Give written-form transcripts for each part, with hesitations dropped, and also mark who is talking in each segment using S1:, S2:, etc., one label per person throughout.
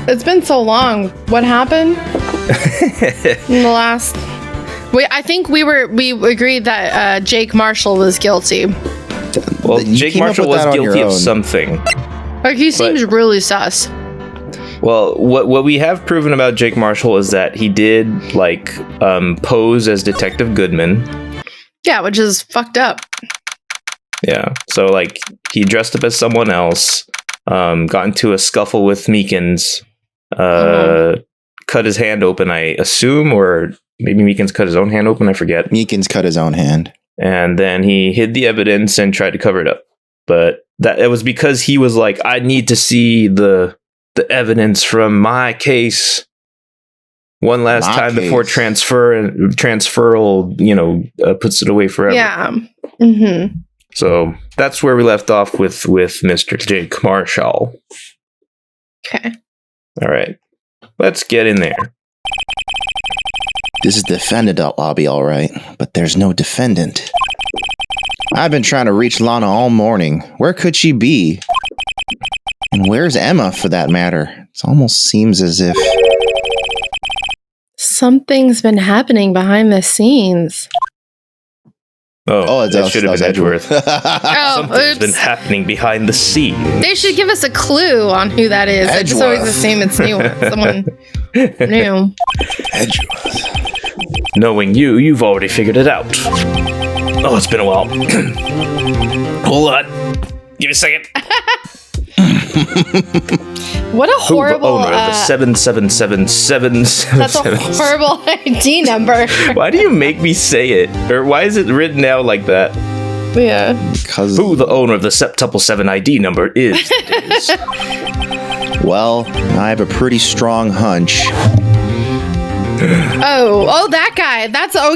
S1: It's been so long. What happened in the last? I think we agreed that Jake Marshall was guilty.
S2: Well, Jake Marshall was guilty of something.
S1: Like, he seems really sus.
S2: Well, what we have proven about Jake Marshall is that he did pose as Detective Goodman. Yeah,
S1: which is fucked up.
S2: Yeah, so he dressed up as someone else, got into a scuffle with Meekins, cut his hand open, I assume, or maybe Meekins cut his own hand open, I forget.
S3: Meekins cut his own hand.
S2: And then he hid the evidence and tried to cover it up. But it was because he was like, I need to see the evidence from my case one last time before transferal, puts it away forever.
S1: Yeah. Mm-hmm.
S2: So that's where we left off with Mr. Jake Marshall.
S1: Okay.
S2: All right. Let's get in there.
S3: This is the defendant lobby, all right, but there's no defendant. I've been trying to reach Lana all morning. Where could she be? And where's Emma, for that matter? It almost seems as if
S1: something's been happening behind the scenes.
S2: That should have been Edgeworth. Something's
S1: oops.
S2: been happening behind the scenes.
S1: They should give us a clue on who that is. I just always assume it's new. Someone new.
S3: Edgeworth.
S2: Knowing you've already figured it out. Oh, it's been a while. Hold on. Give me a second.
S1: What a horrible...
S2: Who the owner of the 777777?
S1: That's a horrible ID number.
S2: Why do you make me say it? Or why is it written out like that?
S1: Yeah.
S3: Because
S2: who the owner of the Septuple 7 ID number is.
S3: Well, I have a pretty strong hunch.
S1: Oh, that guy.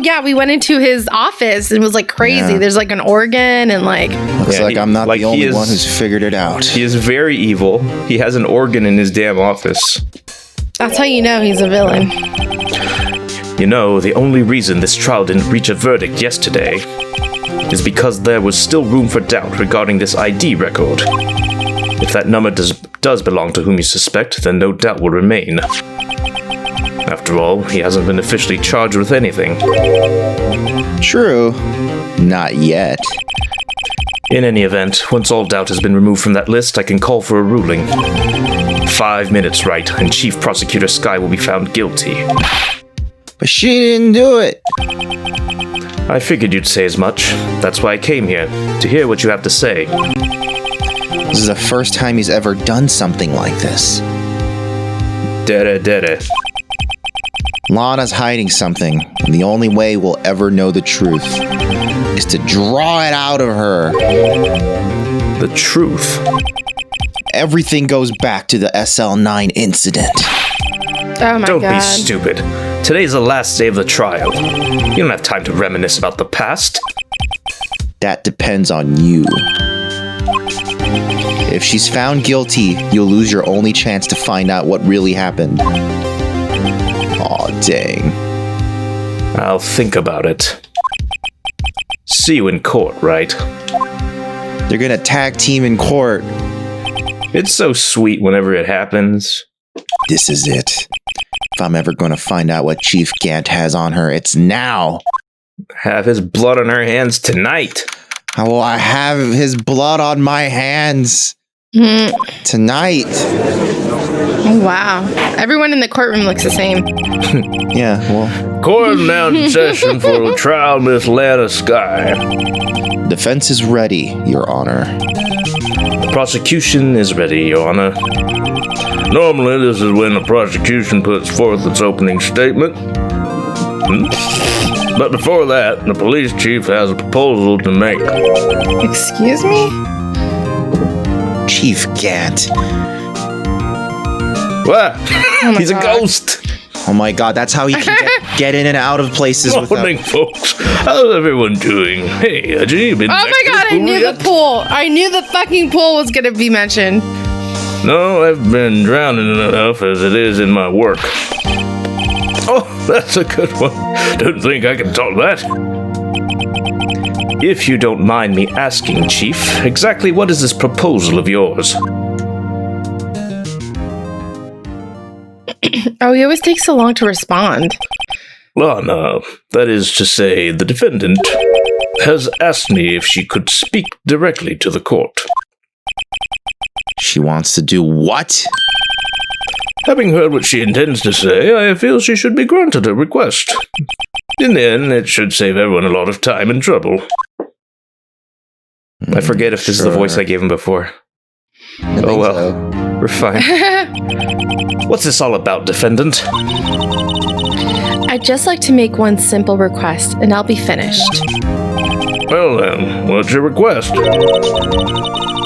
S1: Yeah, we went into his office and it was crazy. Yeah. There's an organ and
S3: Looks like I'm not the only one who's figured it out.
S2: He is very evil. He has an organ in his damn office.
S1: That's how you know he's a villain.
S2: You know, the only reason this trial didn't reach a verdict yesterday is because there was still room for doubt regarding this ID record. If that number does belong to whom you suspect, then no doubt will remain. After all, he hasn't been officially charged with anything.
S3: True. Not yet.
S2: In any event, once all doubt has been removed from that list, I can call for a ruling. 5 minutes, Wright, and Chief Prosecutor Skye will be found guilty.
S3: But she didn't do it.
S2: I figured you'd say as much. That's why I came here, to hear what you have to say.
S3: This is the first time he's ever done something like this.
S2: Dere.
S3: Lana's hiding something, and the only way we'll ever know the truth is to draw it out of her.
S2: The truth?
S3: Everything goes back to the SL9 incident.
S1: Oh my
S2: God. Don't be stupid. Today's the last day of the trial. You don't have time to reminisce about the past.
S3: That depends on you. If she's found guilty, you'll lose your only chance to find out what really happened. Aw, dang.
S2: I'll think about it. See you in court, right?
S3: They're gonna tag team in court.
S2: It's so sweet whenever it happens.
S3: This is it. If I'm ever gonna find out what Chief Gant has on her, it's now.
S2: Have his blood on her hands tonight.
S3: How will I have his blood on my hands tonight?
S1: Oh, wow. Everyone in the courtroom looks the same.
S3: Yeah, well.
S2: Court now in session for the trial, Miss Lana Skye.
S3: Defense is ready, Your Honor.
S2: The prosecution is ready, Your Honor. Normally, this is when the prosecution puts forth its opening statement. But before that, the police chief has a proposal to make.
S1: Excuse me?
S3: Chief Gant.
S2: What? Oh He's God. A ghost.
S3: Oh my God, that's how he can get in and out of places.
S2: Morning, folks. How's everyone doing? Hey, Ajay, been
S1: oh my God, I knew the pool. I knew the fucking pool was going to be mentioned.
S2: No, I've been drowning enough as it is in my work. Oh, that's a good one. Don't think I can top that. If you don't mind me asking, Chief, exactly what is this proposal of yours?
S1: Oh, he always takes so long to respond.
S2: Lana, that is to say, the defendant, has asked me if she could speak directly to the court.
S3: She wants to do what?
S2: Having heard what she intends to say, I feel she should be granted her request. In the end, it should save everyone a lot of time and trouble. I forget if this is the voice I gave him before. Oh well, so. We're fine. What's this all about, defendant?
S1: I'd just like to make one simple request, and I'll be finished.
S2: Well then, what's your request?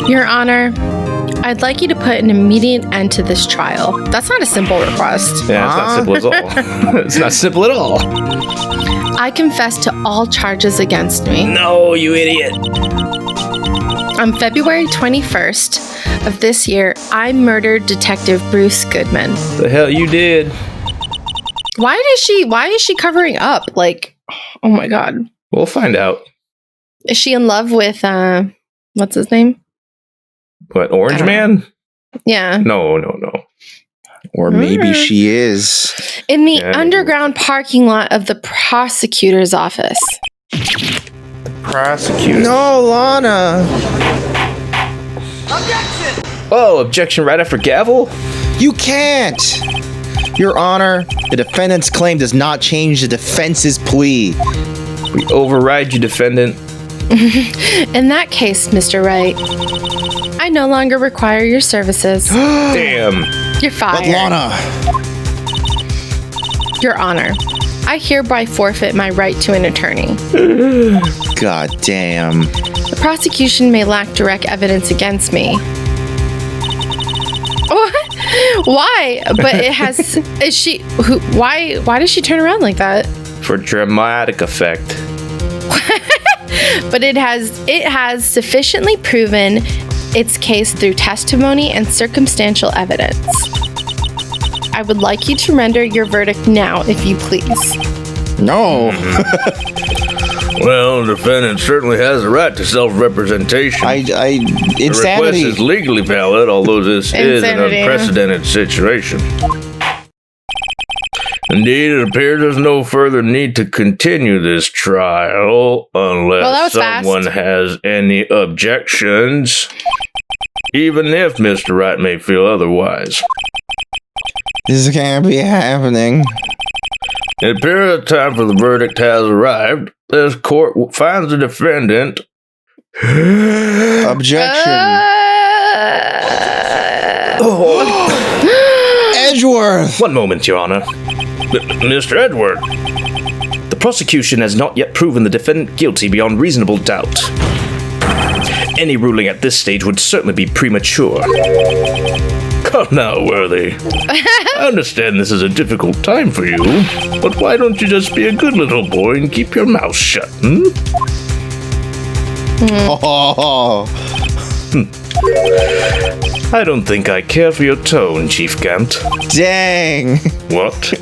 S1: Your Honor, I'd like you to put an immediate end to this trial. That's not a simple request.
S2: Yeah, it's not simple at all. It's not simple at all.
S1: I confess to all charges against me.
S2: No, you idiot.
S1: On February 21st of this year, I murdered Detective Bruce Goodman.
S2: The hell you did?
S1: Why is she covering up? Like, oh my God.
S2: We'll find out.
S1: Is she in love with, what's his name?
S2: What, Orange Man?
S1: Yeah.
S2: No.
S3: Or maybe she is.
S1: In the underground parking lot of the prosecutor's office.
S2: Prosecutor.
S3: No, Lana.
S2: Objection! Oh, objection right after gavel?
S3: You can't. Your Honor, the defendant's claim does not change the defense's plea.
S2: We override you, defendant.
S1: In that case, Mr. Wright, I no longer require your services.
S2: Damn.
S1: You're fired.
S3: But Lana.
S1: Your Honor, I hereby forfeit my right to an attorney.
S3: God damn.
S1: The prosecution may lack direct evidence against me. What? Why? But it has. Is she? Who? Why? Why does she turn around like that?
S2: For dramatic effect.
S1: But it has sufficiently proven its case through testimony and circumstantial evidence. I would like you to render your verdict now, if you please.
S3: No.
S2: Well, the defendant certainly has a right to self-representation.
S3: Insanity.
S2: The request is legally valid, although this is an
S1: Insanity,
S2: unprecedented situation. Indeed, it appears there's no further need to continue this trial unless someone has any objections, even if Mr. Wright may feel otherwise.
S3: This can't be happening.
S2: In a period of time for the verdict has arrived, this court finds the defendant.
S3: Objection. Edgeworth!
S2: One moment, Your Honor. Mr. Edward. The prosecution has not yet proven the defendant guilty beyond reasonable doubt. Any ruling at this stage would certainly be premature. Come now, Worthy. I understand this is a difficult time for you, but why don't you just be a good little boy and keep your mouth shut,
S3: Oh.
S2: I don't think I care for your tone, Chief Gant.
S3: Dang.
S2: What?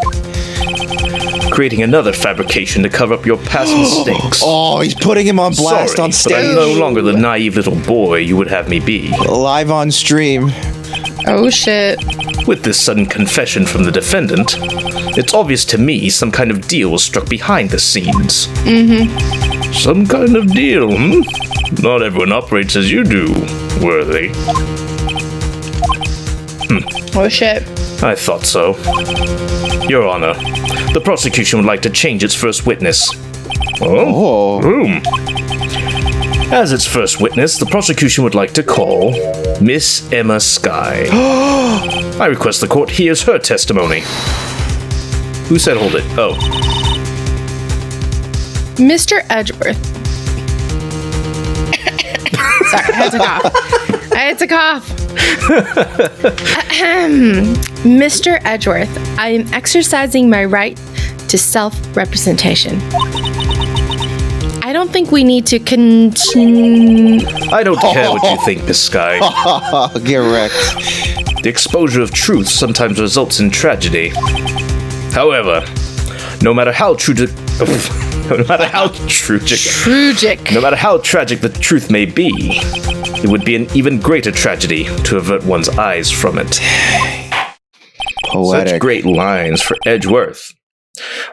S2: Creating another fabrication to cover up your past mistakes.
S3: Oh, he's putting him on blast on stage.
S2: But I'm no longer the naive little boy you would have me be.
S3: Live on stream.
S1: Oh, shit.
S2: With this sudden confession from the defendant, it's obvious to me some kind of deal was struck behind the scenes. Mm-hmm. Some kind of deal, Not everyone operates as you do, Worthy.
S1: Oh, shit.
S2: I thought so. Your Honor, the prosecution would like to change its first witness.
S3: Oh.
S2: Whom? As its first witness, the prosecution would like to call Miss Emma Skye. I request the court hears her testimony. Who said hold it? Oh.
S1: Mr. Edgeworth. Sorry, I had to cough. Mr. Edgeworth, I am exercising my right to self-representation. I don't think we need to continue.
S2: I don't care what you think, Miss Skye.
S3: Get wrecked.
S2: The exposure of truth sometimes results in tragedy. However, no matter how tragic the truth may be, it would be an even greater tragedy to avert one's eyes from it.
S3: Poetic.
S2: Such great lines for Edgeworth.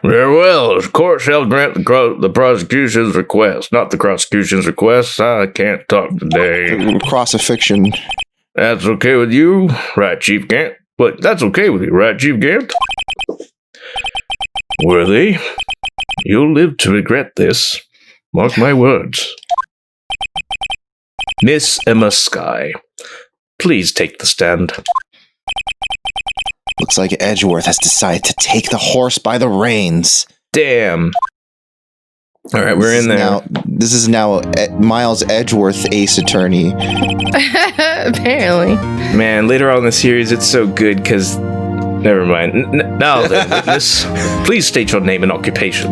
S2: Very well. The court shall grant the prosecution's request. Not the prosecution's request. I can't talk today.
S3: Cross-fiction.
S2: That's okay with you, right, Chief Gant? But that's okay with you, right, Chief Gant? Worthy, you'll live to regret this. Mark my words. Miss Emma Skye, please take the stand.
S3: Looks like Edgeworth has decided to take the horse by the reins.
S2: Damn. All right, we're in there.
S3: This is now Miles Edgeworth, ace attorney.
S1: Apparently.
S2: Man, later on in the series, it's so good because... Never mind. Now then, witness, please state your name and occupation.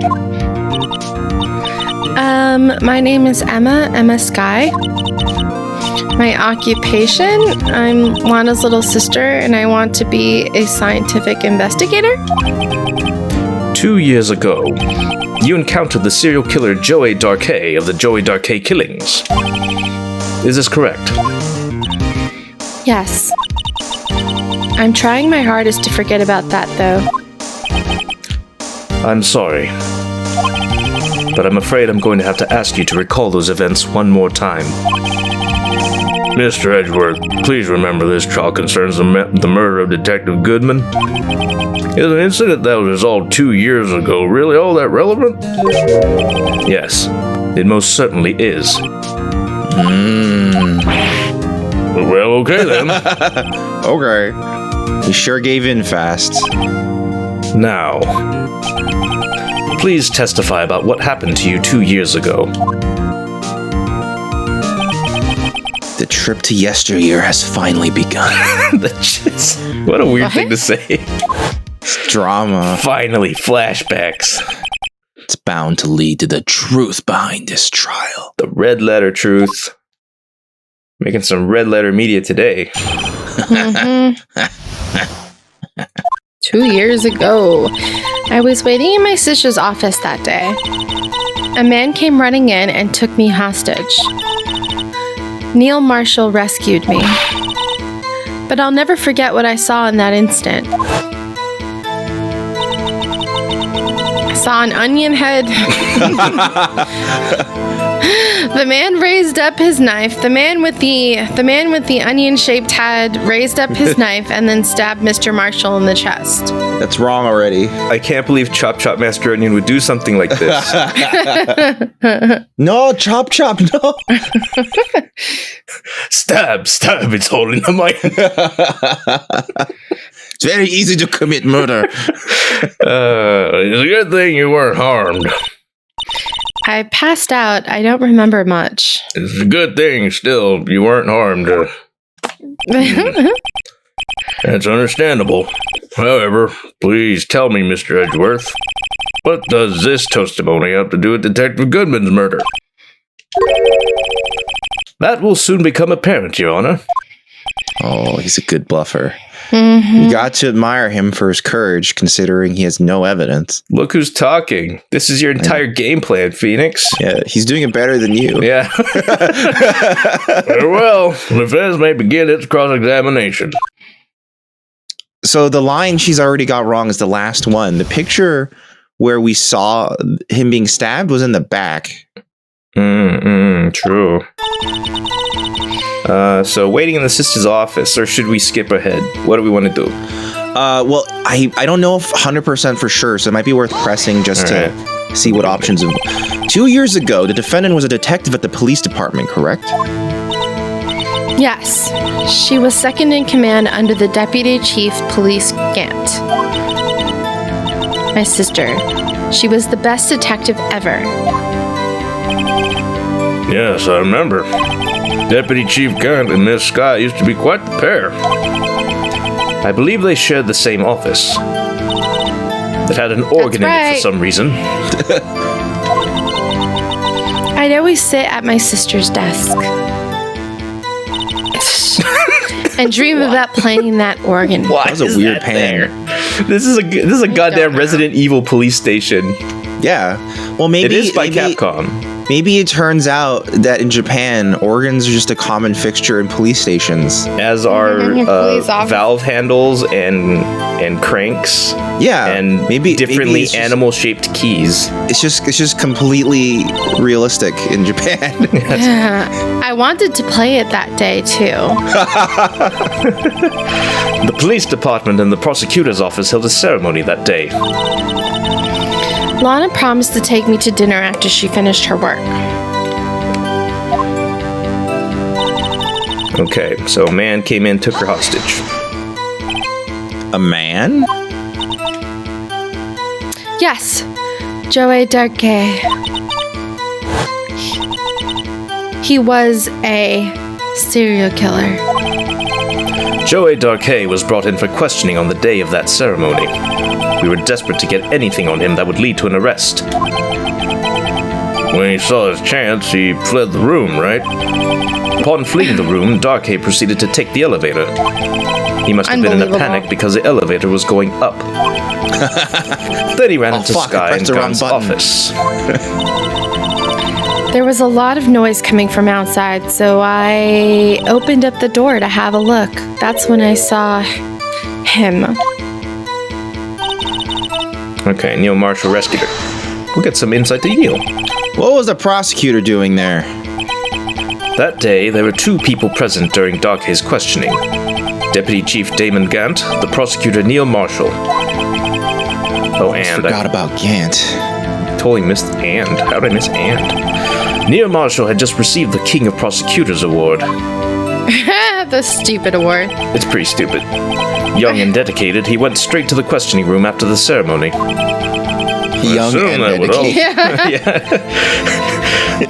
S1: My name is Emma Skye. My occupation, I'm Lana's little sister, and I want to be a scientific investigator.
S2: 2 years ago, you encountered the serial killer Joey Darkay of the Joey Darkay killings. Is this correct?
S1: Yes. I'm trying my hardest to forget about that, though.
S2: I'm sorry, but I'm afraid I'm going to have to ask you to recall those events one more time. Mr. Edgeworth, please remember this trial concerns the murder of Detective Goodman. Is an incident that was resolved 2 years ago really all that relevant? Yes, it most certainly is. Well, okay then.
S3: Okay. He sure gave in fast.
S2: Now, please testify about what happened to you 2 years ago.
S3: The trip to yesteryear has finally begun.
S2: What a weird thing to say.
S3: It's drama.
S2: Finally, flashbacks.
S3: It's bound to lead to the truth behind this trial.
S2: The red letter truth. Making some red letter media today.
S1: 2 years ago, I was waiting in my sister's office that day. A man came running in and took me hostage. Neil Marshall rescued me. But I'll never forget what I saw in that instant. I saw an onion head. The man raised up his knife. The man with the onion-shaped head raised up his knife and then stabbed Mr. Marshall in the chest.
S3: That's wrong already.
S2: I can't believe Chop Chop Master Onion would do something like this.
S3: No, Chop Chop, no.
S2: Stab, it's holding the mic.
S3: It's very easy to commit murder.
S2: It's a good thing you weren't harmed.
S1: I passed out. I don't remember much.
S2: It's a good thing, still, you weren't harmed. That's understandable. However, please tell me, Mr. Edgeworth, what does this testimony have to do with Detective Goodman's murder? That will soon become apparent, Your Honor.
S3: Oh, he's a good bluffer.
S1: Mm-hmm.
S3: You got to admire him for his courage, considering he has no evidence.
S2: Look who's talking. This is your entire game plan, Phoenix.
S3: Yeah, he's doing it better than you.
S2: Yeah. Very well. The defense may begin its cross-examination.
S3: So the line she's already got wrong is the last one. The picture where we saw him being stabbed was in the back.
S2: True. So waiting in the sister's office, or should we skip ahead? What do we want to do?
S3: Well, I don't know if 100% for sure, so it might be worth pressing just to see what options. 2 years ago, the defendant was a detective at the police department, correct?
S1: Yes. She was second in command under the Deputy Chief Police Gant. My sister. She was the best detective ever.
S2: Yes, I remember. Deputy Chief Gant and Miss Skye used to be quite the pair. I believe they shared the same office. It had an organ in it for some reason.
S1: I'd always sit at my sister's desk and dream about playing that organ.
S2: Why
S3: that was a weird pan.
S2: This is a goddamn Resident Evil police station.
S3: Yeah. Well, maybe
S2: it is by Capcom.
S3: Maybe it turns out that in Japan, organs are just a common fixture in police stations.
S2: As are
S1: Police officer.
S2: valve handles and cranks.
S3: Yeah,
S2: And
S3: maybe
S2: differently
S3: it's just-
S2: animal-shaped keys.
S3: It's just completely realistic in Japan.
S1: I wanted to play it that day, too.
S2: The police department and the prosecutor's office held a ceremony that day.
S1: Lana promised to take me to dinner after she finished her work.
S2: Okay, so a man came in, took her hostage.
S3: A man?
S1: Yes, Joey Darke. He was a serial killer.
S2: Joey Darke was brought in for questioning on the day of that ceremony. We were desperate to get anything on him that would lead to an arrest. When he saw his chance, he fled the room, right? Upon fleeing the room, Darke proceeded to take the elevator. He must have been in a
S1: Unbelievable.
S2: panic because the elevator was going up. Then he ran into
S3: fuck, I
S2: Sky and
S3: pressed the wrong
S2: Gunn's
S3: button.
S2: office.
S1: There was a lot of noise coming from outside, so I opened up the door to have a look. That's when I saw him.
S2: Okay, Neil Marshall rescued her. We'll get some insight to Neil.
S3: What was the prosecutor doing there?
S2: That day, there were two people present during Darke's questioning. Deputy Chief Damon Gant, the prosecutor Neil Marshall. Oh, and
S3: Forgot about Gant.
S2: I totally missed and. How did I miss and? Neil Marshall had just received the King of Prosecutors Award.
S1: The stupid award.
S2: It's pretty stupid. Young and dedicated, he went straight to the questioning room after the ceremony.
S3: Young
S2: assume
S3: and
S2: that would
S3: dedicated.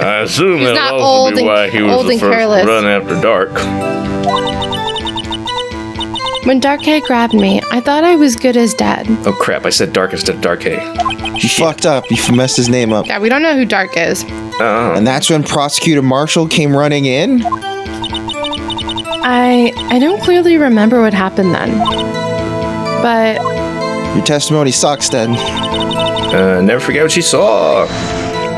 S2: I assume
S1: He's
S2: that
S1: not
S2: would
S1: old
S2: also be
S1: and-
S2: why he was
S1: old
S2: the
S1: and
S2: first
S1: careless.
S2: to run after dark.
S1: When Darke grabbed me, I thought I was good as dead.
S2: Oh crap, I said dark instead of Darke.
S3: You fucked up. You messed his name up.
S1: Yeah, we don't know who Dark is.
S2: Oh.
S3: And that's when Prosecutor Marshall came running in?
S1: I don't clearly remember what happened then. But
S3: Your testimony sucks then.
S2: Never forget what she saw.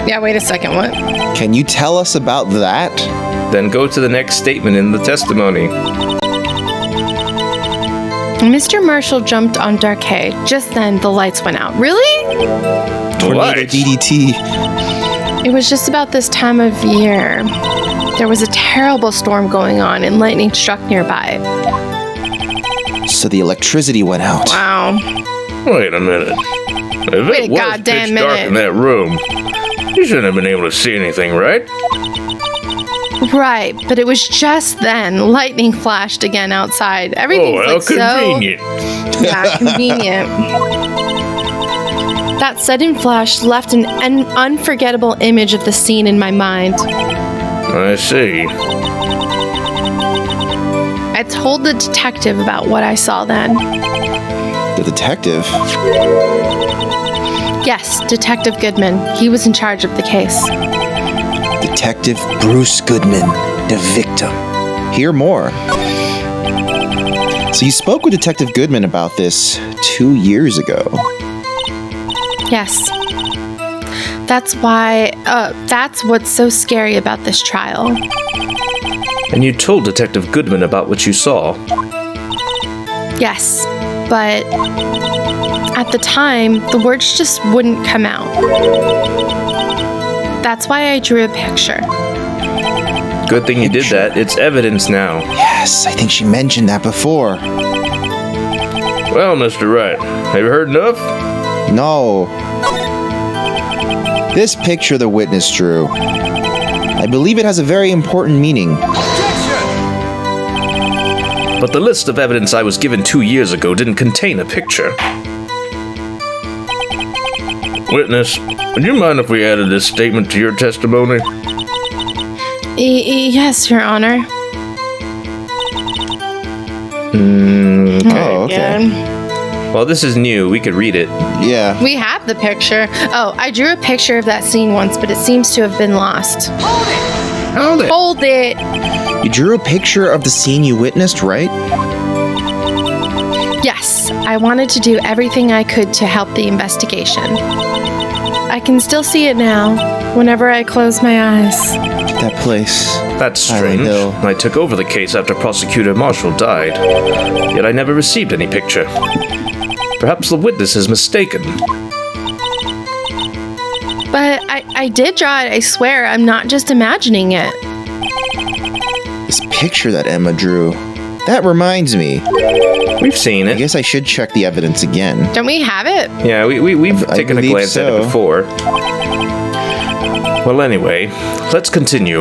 S1: yeah, wait a second, what?
S3: Can you tell us about that?
S2: Then go to the next statement in the testimony.
S1: Mr. Marshall jumped on Darke. Just then, the lights went out. Really?
S3: Tornado
S2: What?
S3: DDT.
S1: It was just about this time of year. There was a terrible storm going on and lightning struck nearby.
S3: So the electricity went out.
S1: Wow.
S2: Wait a minute. If
S1: Wait a
S2: it was
S1: goddamn
S2: pitch dark
S1: minute.
S2: in that room, you shouldn't have been able to see anything, right?
S1: Right, but it was just then lightning flashed again outside.
S2: Oh,
S1: Everything's
S2: how
S1: like
S2: convenient.
S1: so yeah, convenient. That sudden flash left an unforgettable image of the scene in my mind.
S2: I see.
S1: I told the detective about what I saw then.
S3: The detective?
S1: Yes, Detective Goodman. He was in charge of the case.
S3: Detective Bruce Goodman, the victim. Hear more. So you spoke with Detective Goodman about this 2 years ago.
S1: Yes. That's what's so scary about this trial.
S2: And you told Detective Goodman about what you saw.
S1: Yes, but at the time, the words just wouldn't come out. That's why I drew a picture.
S2: Good thing you did that. It's evidence now.
S3: Yes, I think she mentioned that before.
S2: Well, Mr. Wright, have you heard enough?
S3: No. This picture the witness drew. I believe it has a very important meaning.
S2: But the list of evidence I was given 2 years ago didn't contain a picture. Witness, would you mind if we added this statement to your testimony?
S1: Yes, Your Honor.
S3: Oh, okay.
S1: Yeah.
S2: Well, this is new. We could read it.
S3: Yeah.
S1: We have the picture. Oh, I drew a picture of that scene once, but it seems to have been lost.
S2: Hold it.
S1: Hold it!
S3: You drew a picture of the scene you witnessed, right?
S1: Yes, I wanted to do everything I could to help the investigation. I can still see it now, whenever I close my eyes.
S3: That place.
S2: That's
S3: Highland
S2: strange.
S3: Hill.
S2: I took over the case after Prosecutor Marshall died, yet I never received any picture. Perhaps the witness is mistaken.
S1: But I did draw it, I swear. I'm not just imagining it.
S3: This picture that Emma drew. That reminds me.
S2: We've seen
S3: I
S2: it.
S3: guess I should check the evidence again.
S1: Don't we have it?
S2: Yeah, we've
S3: I
S2: taken a
S3: believe
S2: glance at it
S3: so.
S2: before. Well, anyway, let's continue.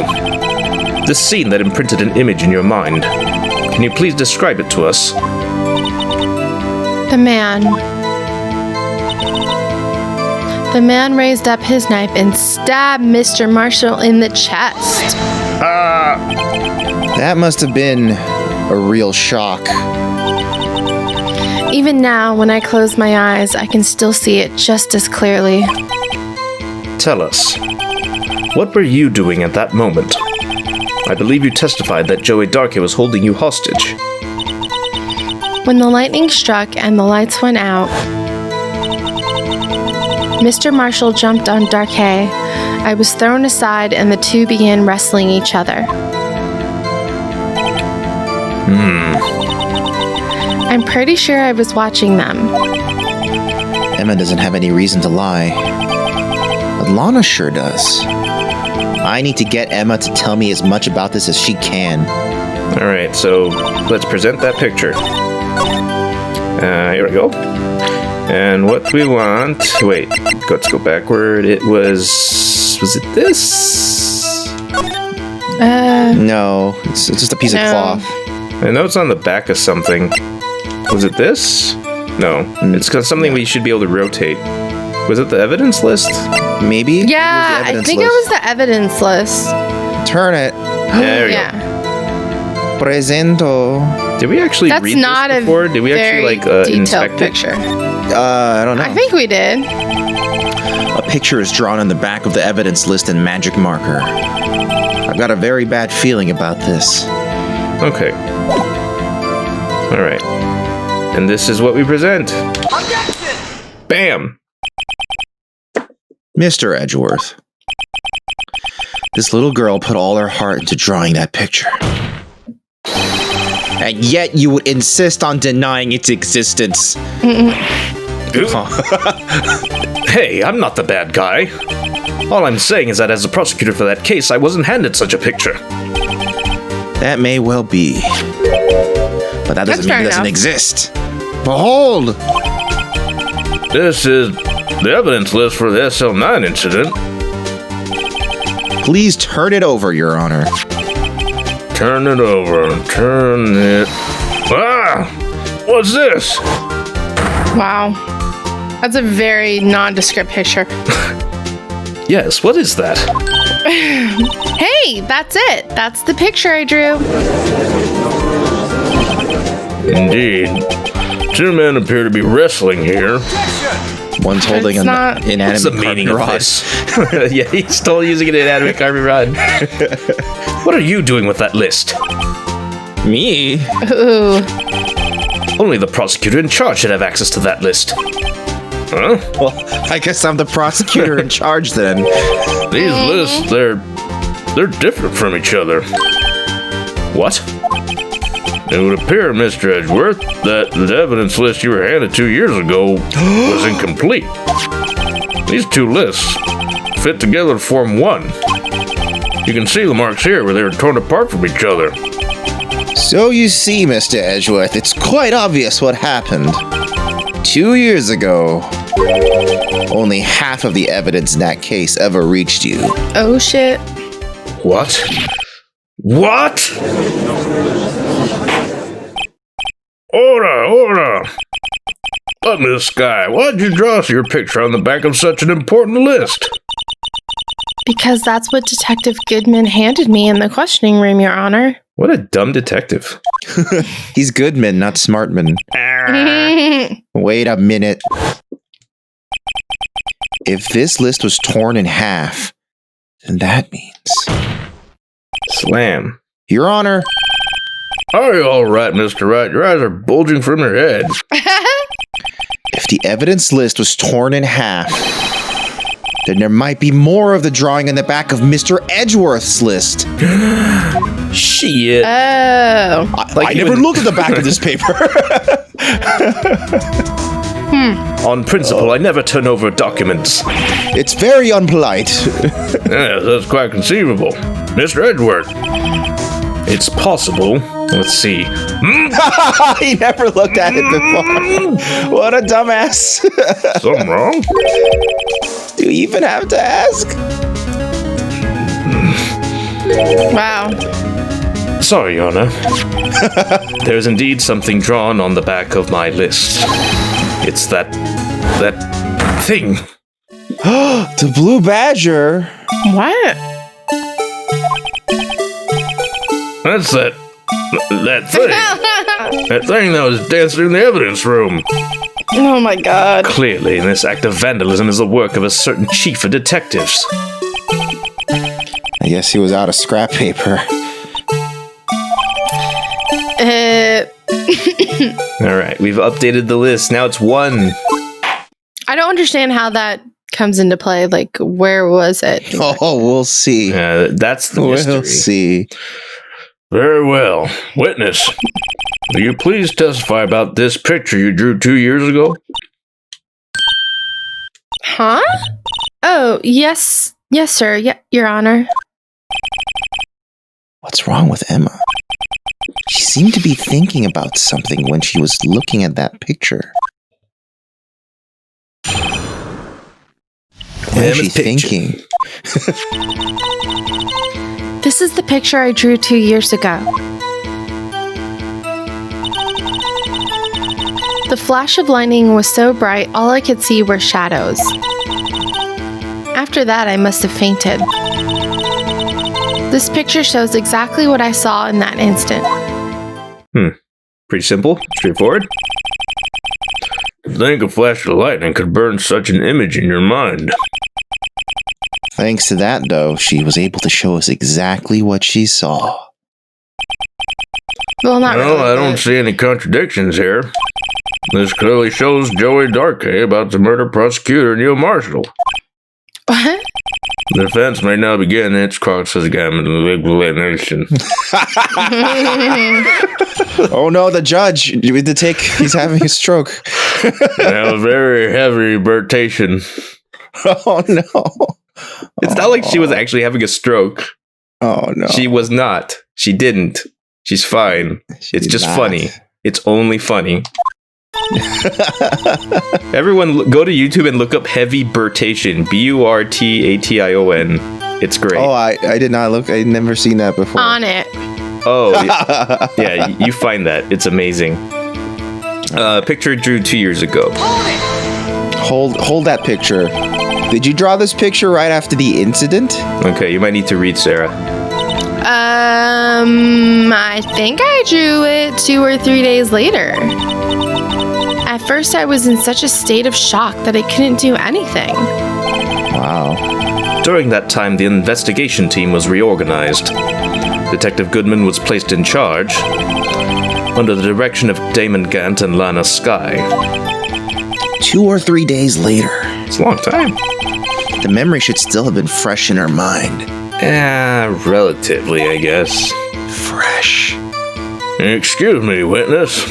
S2: This scene that imprinted an image in your mind. Can you please describe it to us?
S1: The man. The man raised up his knife and stabbed Mr. Marshall in the chest.
S3: That must have been a real shock.
S1: Even now, when I close my eyes, I can still see it just as clearly.
S2: Tell us, what were you doing at that moment? I believe you testified that Joey Darkey was holding you hostage.
S1: When the lightning struck and the lights went out, Mr. Marshall jumped on Darkey. I was thrown aside and the two began wrestling each other. I'm pretty sure I was watching them.
S3: Emma doesn't have any reason to lie. But Lana sure does. I need to get Emma to tell me as much about this as she can.
S2: Alright, so let's present that picture. Here we go. And what we want... Wait, let's go backward. It was... Was it this?
S3: No, it's just a piece of
S1: No.
S3: cloth.
S2: I know it's on the back of something. Was it this? No. It's something we should be able to rotate. Was it the evidence list?
S3: Maybe?
S1: Yeah, I think it was the evidence list.
S3: Turn it.
S2: There we
S1: Yeah.
S3: Presento.
S2: go. Did we actually
S1: That's
S2: read
S1: not
S2: this before? Did we
S1: very
S2: actually,
S1: detailed
S2: inspect it?
S1: picture.
S3: I don't know.
S1: I think we did.
S3: A picture is drawn on the back of the evidence list in magic marker. I've got a very bad feeling about this.
S2: Okay. Alright. And this is what we present. Bam!
S3: Mr. Edgeworth, this little girl put all her heart into drawing that picture. And yet you would insist on denying its existence.
S2: Hey, I'm not the bad guy. All I'm saying is that as a prosecutor for that case, I wasn't handed such a picture.
S3: That may well be. But that doesn't mean
S1: fair
S3: it doesn't
S1: enough.
S3: exist. Behold!
S2: This is the evidence list for the SL9 incident.
S3: Please turn it over, Your Honor.
S2: Turn it over. Turn it... Ah! What's this?
S1: Wow. That's a very nondescript picture.
S2: Yes, what is that?
S1: Hey, that's it. That's the picture I drew.
S2: Indeed. Two men appear to be wrestling here.
S3: One's holding
S1: It's
S3: an
S1: not-
S2: What's
S3: inanimate
S2: the meaning
S3: carving
S2: of
S3: rod.
S2: this? Yeah, he's still using an inanimate carving rod. What are you doing with that list?
S3: Me?
S1: Ooh.
S2: Only the prosecutor in charge should have access to that list. Huh?
S3: Well, I guess I'm the prosecutor in charge then.
S2: These lists, they're different from each other. What? It would appear, Mr. Edgeworth, that the evidence list you were handed 2 years ago was incomplete. These two lists fit together to form one. You can see the marks here where they were torn apart from each other.
S3: So you see, Mr. Edgeworth, it's quite obvious what happened. 2 years ago, only half of the evidence in that case ever reached you.
S1: Oh, shit.
S2: What? What? Order! Look, Miss Sky, why'd you draw your picture on the back of such an important list?
S1: Because that's what Detective Goodman handed me in the questioning room, Your Honor.
S2: What a dumb detective.
S3: He's Goodman, not Smartman. Wait a minute. If this list was torn in half, then that means...
S2: Slam.
S3: Your Honor,
S2: Are you all right, Mr. Wright? Your eyes are bulging from your head.
S3: if the evidence list was torn in half, Then there might be more of the drawing in the back of Mr. Edgeworth's list.
S2: Shit.
S1: Oh.
S3: I never looked at the back of this paper.
S2: On principle, I never turn over documents.
S3: It's very unpolite.
S2: Yes, that's quite conceivable. Mr. Edgeworth. It's possible. Let's see.
S3: He never looked at it before. What a dumbass.
S2: Something wrong?
S3: Do you even have to ask?
S1: Wow.
S2: Sorry, Your Honor. There's indeed something drawn on the back of my list. It's that thing.
S3: The blue badger.
S1: What?
S2: That's that thing. That thing that was dancing in the evidence room.
S1: Oh my god.
S2: Clearly, this act of vandalism is the work of a certain chief of detectives.
S3: I guess he was out of scrap paper.
S2: Alright, we've updated the list. Now it's 1.
S1: I don't understand how that comes into play. Like, where was it?
S3: Oh, we'll see.
S2: That's the mystery.
S3: We'll see.
S2: Very well. Witness, will you please testify about this picture you drew 2 years ago?
S1: Huh? Oh, yes. Yes, sir. Your Honor.
S3: What's wrong with Emma? She seemed to be thinking about something when she was looking at that picture. What is she thinking?
S1: This is the picture I drew 2 years ago. The flash of lightning was so bright, all I could see were shadows. After that, I must have fainted. This picture shows exactly what I saw in that instant.
S2: Pretty simple, straightforward. To think a flash of lightning could burn such an image in your mind.
S3: Thanks to that, though, she was able to show us exactly what she saw.
S1: Well, not really.
S2: I don't see any contradictions here. This clearly shows Joey Darkey about the murder prosecutor Neil Marshall.
S1: What?
S2: The defense may now begin its cross-examination.
S3: Oh no, the judge! He's having a stroke.
S2: A very heavy burtation.
S3: Oh no!
S2: It's not like she was actually having a stroke.
S3: Oh no!
S2: She was not. She didn't. She's fine. It's just funny. It's only funny. Everyone go to YouTube and look up heavy burtation. Burtation. It's great.
S3: Oh, I did not look. I'd never seen that before.
S1: On it.
S2: Oh, yeah, you find that. It's amazing. Picture drew 2 years ago.
S3: Hold that picture. Did you draw this picture right after the incident?
S2: Okay, you might need to read, Sarah.
S1: I think I drew it 2 or 3 days later. At first, I was in such a state of shock that I couldn't do anything.
S3: Wow.
S2: During that time, the investigation team was reorganized. Detective Goodman was placed in charge, under the direction of Damon Gant and Lana Skye.
S3: 2 or 3 days later.
S2: It's a long time.
S3: The memory should still have been fresh in her mind.
S2: Relatively, I guess.
S3: Fresh.
S2: Excuse me, witness.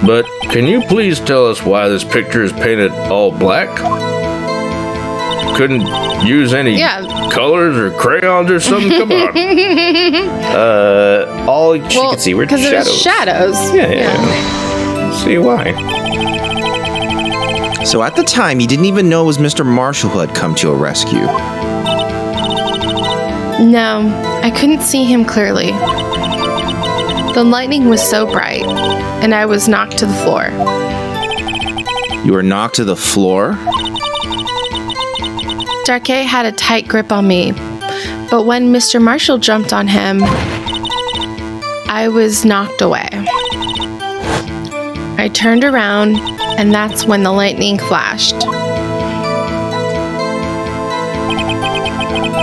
S2: But can you please tell us why this picture is painted all black? Couldn't use any colors or crayons or something? Come on. All she could see were shadows.
S1: Because there's shadows.
S2: Yeah. See why.
S3: So at the time, you didn't even know it was Mr. Marshall who had come to your rescue.
S1: No, I couldn't see him clearly. The lightning was so bright, and I was knocked to the floor.
S3: You were knocked to the floor?
S1: Darkey had a tight grip on me, but when Mr. Marshall jumped on him, I was knocked away. I turned around, and that's when the lightning flashed.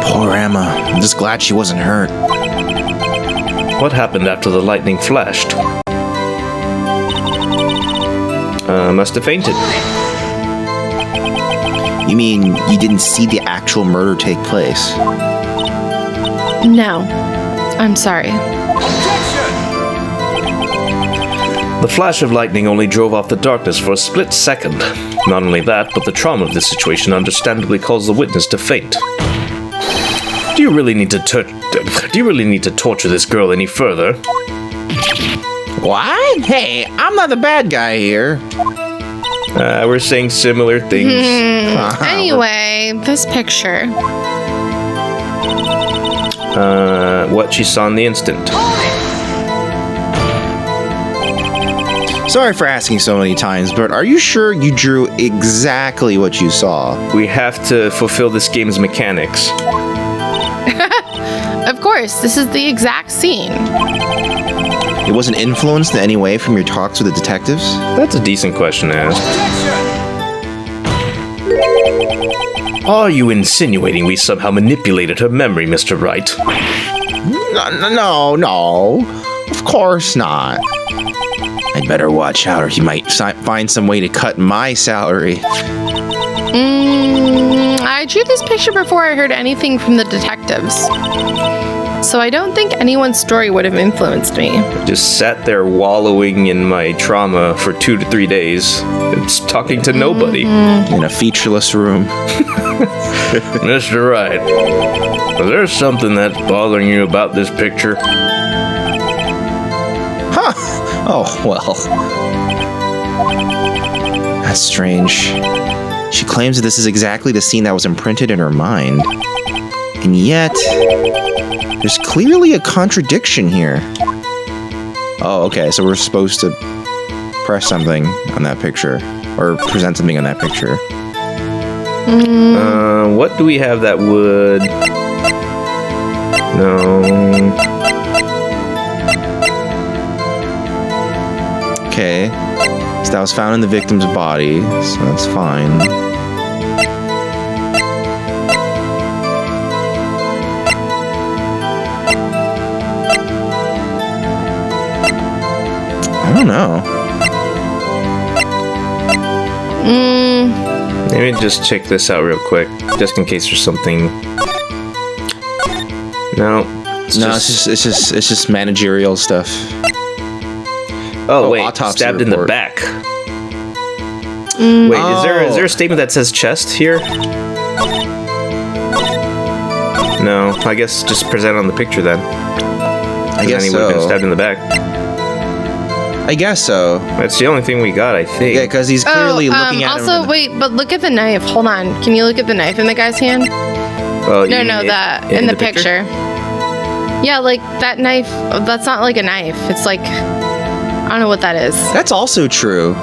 S3: Poor Emma. I'm just glad she wasn't hurt.
S2: What happened after the lightning flashed? Must have fainted.
S3: You mean you didn't see the actual murder take place?
S1: No. I'm sorry.
S2: The flash of lightning only drove off the darkness for a split second. Not only that, but the trauma of this situation understandably caused the witness to faint. Do you really need to torture this girl any further?
S3: What? Hey, I'm not the bad guy here.
S2: We're saying similar things.
S1: Anyway, this picture.
S2: What she saw in the instant.
S3: Sorry for asking so many times, but are you sure you drew exactly what you saw?
S2: We have to fulfill this game's mechanics.
S1: Of course, this is the exact scene.
S3: It wasn't influenced in any way from your talks with the detectives?
S2: That's a decent question to ask. Are you insinuating we somehow manipulated her memory, Mr. Wright?
S3: No. Of course not. I'd better watch out or he might find some way to cut my salary.
S1: I drew this picture before I heard anything from the detectives. So I don't think anyone's story would have influenced me.
S2: I just sat there wallowing in my trauma for 2 to 3 days. It's talking to nobody.
S3: In a featureless room.
S2: Mr. Wright, is there something that's bothering you about this picture?
S3: Huh. Oh, well. That's strange. She claims that this is exactly the scene that was imprinted in her mind. And yet, there's clearly a contradiction here. Oh, okay, so we're supposed to press something on that picture. Or present something on that picture.
S2: What do we have that would... No...
S3: Okay, so that was found in the victim's body, so that's fine. I don't know.
S2: Maybe just check this out real quick, just in case there's something. No.
S3: It's just managerial stuff.
S2: Oh wait,
S3: autopsy
S2: stabbed
S3: report.
S2: in the back. Wait, is there a statement that says chest here? No, I guess just present on the picture then.
S3: I guess
S2: then he would have been
S3: so.
S2: stabbed in the back.
S3: I guess so.
S2: That's the only thing we got, I think.
S3: Yeah, because he's clearly looking at him.
S1: Also, wait, but look at the knife. Hold on. Can you look at the knife in the guy's hand?
S2: Oh,
S1: No, that in the picture. Yeah, like that knife. That's not like a knife. It's like, I don't know what that is.
S3: That's also true.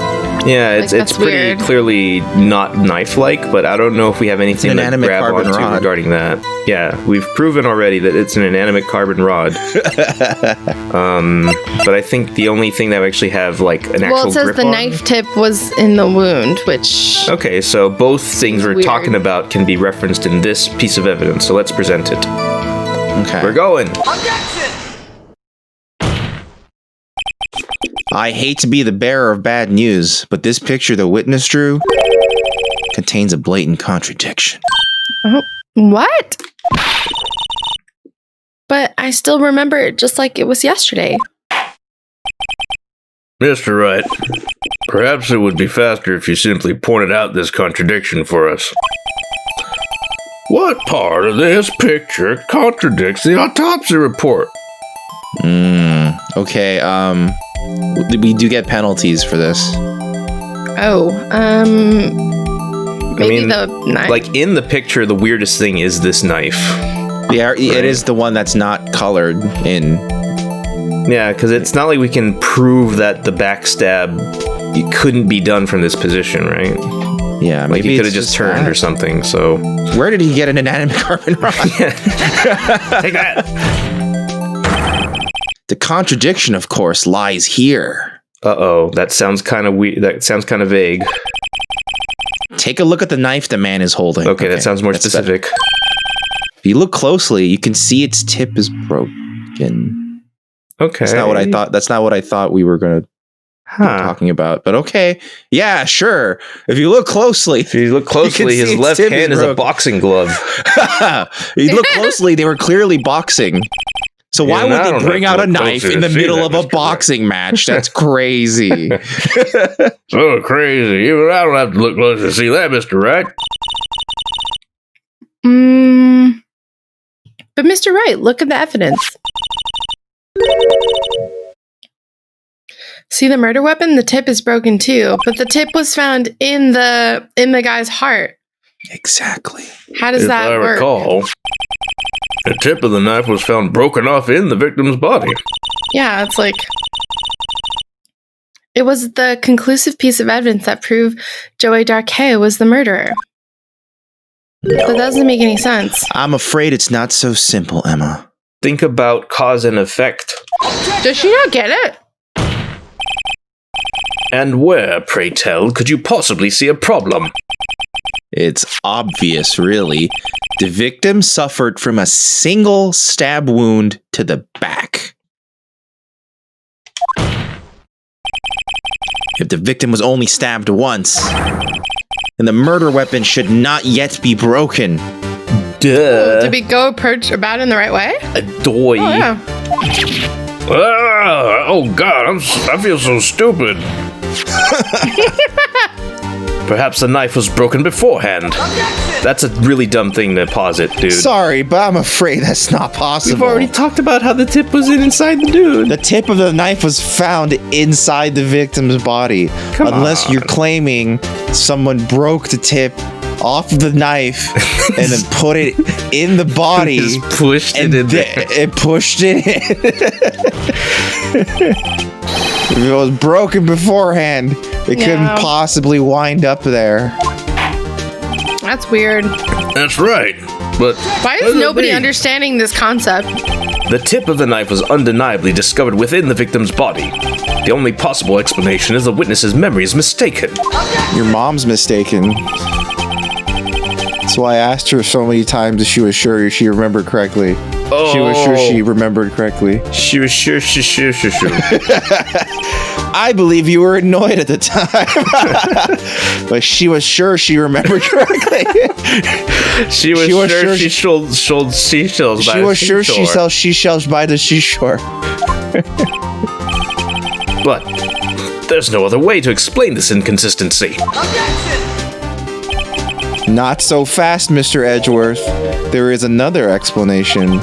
S2: Yeah, it's
S1: that's
S2: pretty
S1: weird.
S2: clearly not knife-like, but I don't know if we have anything
S3: It's an
S2: to
S3: inanimate
S2: grab
S3: carbon
S2: onto
S3: rod.
S2: regarding that. Yeah, we've proven already that it's an inanimate carbon rod. But I think the only thing that we actually have like an actual
S1: Well, it says
S2: grip
S1: the
S2: on-
S1: knife tip was in the wound, which
S2: Okay, so both things we're
S1: Weird.
S2: talking about can be referenced in this piece of evidence, so let's present it.
S3: Okay.
S2: We're going!
S3: I hate to be the bearer of bad news, but this picture the witness drew contains a blatant contradiction.
S1: what? But I still remember it just like it was yesterday.
S2: Mr. Wright, perhaps it would be faster if you simply pointed out this contradiction for us. What part of this picture contradicts the autopsy report?
S3: Okay, we do get penalties for this.
S1: Maybe the knife.
S2: Like in the picture, the weirdest thing is this knife.
S3: Yeah, it is the one that's not colored in.
S2: Yeah, because it's not like we can prove that the backstab it couldn't be done from this position, right?
S3: Yeah,
S2: Like
S3: maybe
S2: he could have
S3: it's
S2: just turned
S3: that.
S2: or something, so...
S3: Where did he get an inanimate carbon rod?
S2: Take that!
S3: The contradiction, of course, lies here.
S2: Uh-oh, that sounds kind of weird. That sounds kind of vague.
S3: Take a look at the knife the man is holding.
S2: Okay, that sounds more
S3: that's
S2: specific.
S3: better. If you look closely, you can see its tip is broken.
S2: Okay.
S3: That's not what I thought. That's not what I thought we were gonna talking about. But okay, yeah, sure. If you look closely,
S2: his left hand is a boxing glove.
S3: You look closely, they were clearly boxing. So why would they bring out a knife in the middle of a boxing match? That's crazy.
S2: So crazy. Even I don't have to look close to see that, Mr. Wright.
S1: But Mr. Wright, look at the evidence. See the murder weapon? The tip is broken too, but the tip was found in the guy's heart.
S3: Exactly.
S1: How does that work?
S2: If I recall, the tip of the knife was found broken off in the victim's body.
S1: Yeah, it's like it was the conclusive piece of evidence that proved Joey Darkay was the murderer. That doesn't make any sense.
S3: I'm afraid it's not so simple, Emma.
S2: Think about cause and effect.
S1: Does she not get it?
S2: And where, pray tell, could you possibly see a problem?
S3: It's obvious, really. The victim suffered from a single stab wound to the back. If the victim was only stabbed once, then the murder weapon should not yet be broken.
S2: Duh.
S1: Did we go approach about it in the right way?
S2: A doy.
S1: Oh, yeah.
S2: Oh God, I feel so stupid. Perhaps the knife was broken beforehand. That's a really dumb thing to posit, dude.
S3: Sorry, but I'm afraid that's not possible.
S2: We've already talked about how the tip was inside the dude.
S3: The tip of the knife was found inside the victim's body. Unless you're claiming someone broke the tip off the knife and then put it in the body.
S2: Just pushed it in there.
S3: It pushed it in. If it was broken beforehand, it couldn't possibly wind up there.
S1: That's weird.
S2: That's right. But
S1: why is nobody understanding this concept?
S2: The tip of the knife was undeniably discovered within the victim's body. The only possible explanation is the witness's memory is mistaken.
S3: Your mom's mistaken. That's why I asked her so many times if she was sure she remembered correctly.
S2: Oh.
S3: She was sure she remembered correctly.
S2: She was sure.
S3: I believe you were annoyed at the time. But she was sure she remembered correctly.
S2: She was sure she sold seashells by the seashore.
S3: She was sure she sells seashells by the seashore.
S2: But there's no other way to explain this inconsistency.
S3: Not so fast, Mr. Edgeworth. There is another explanation.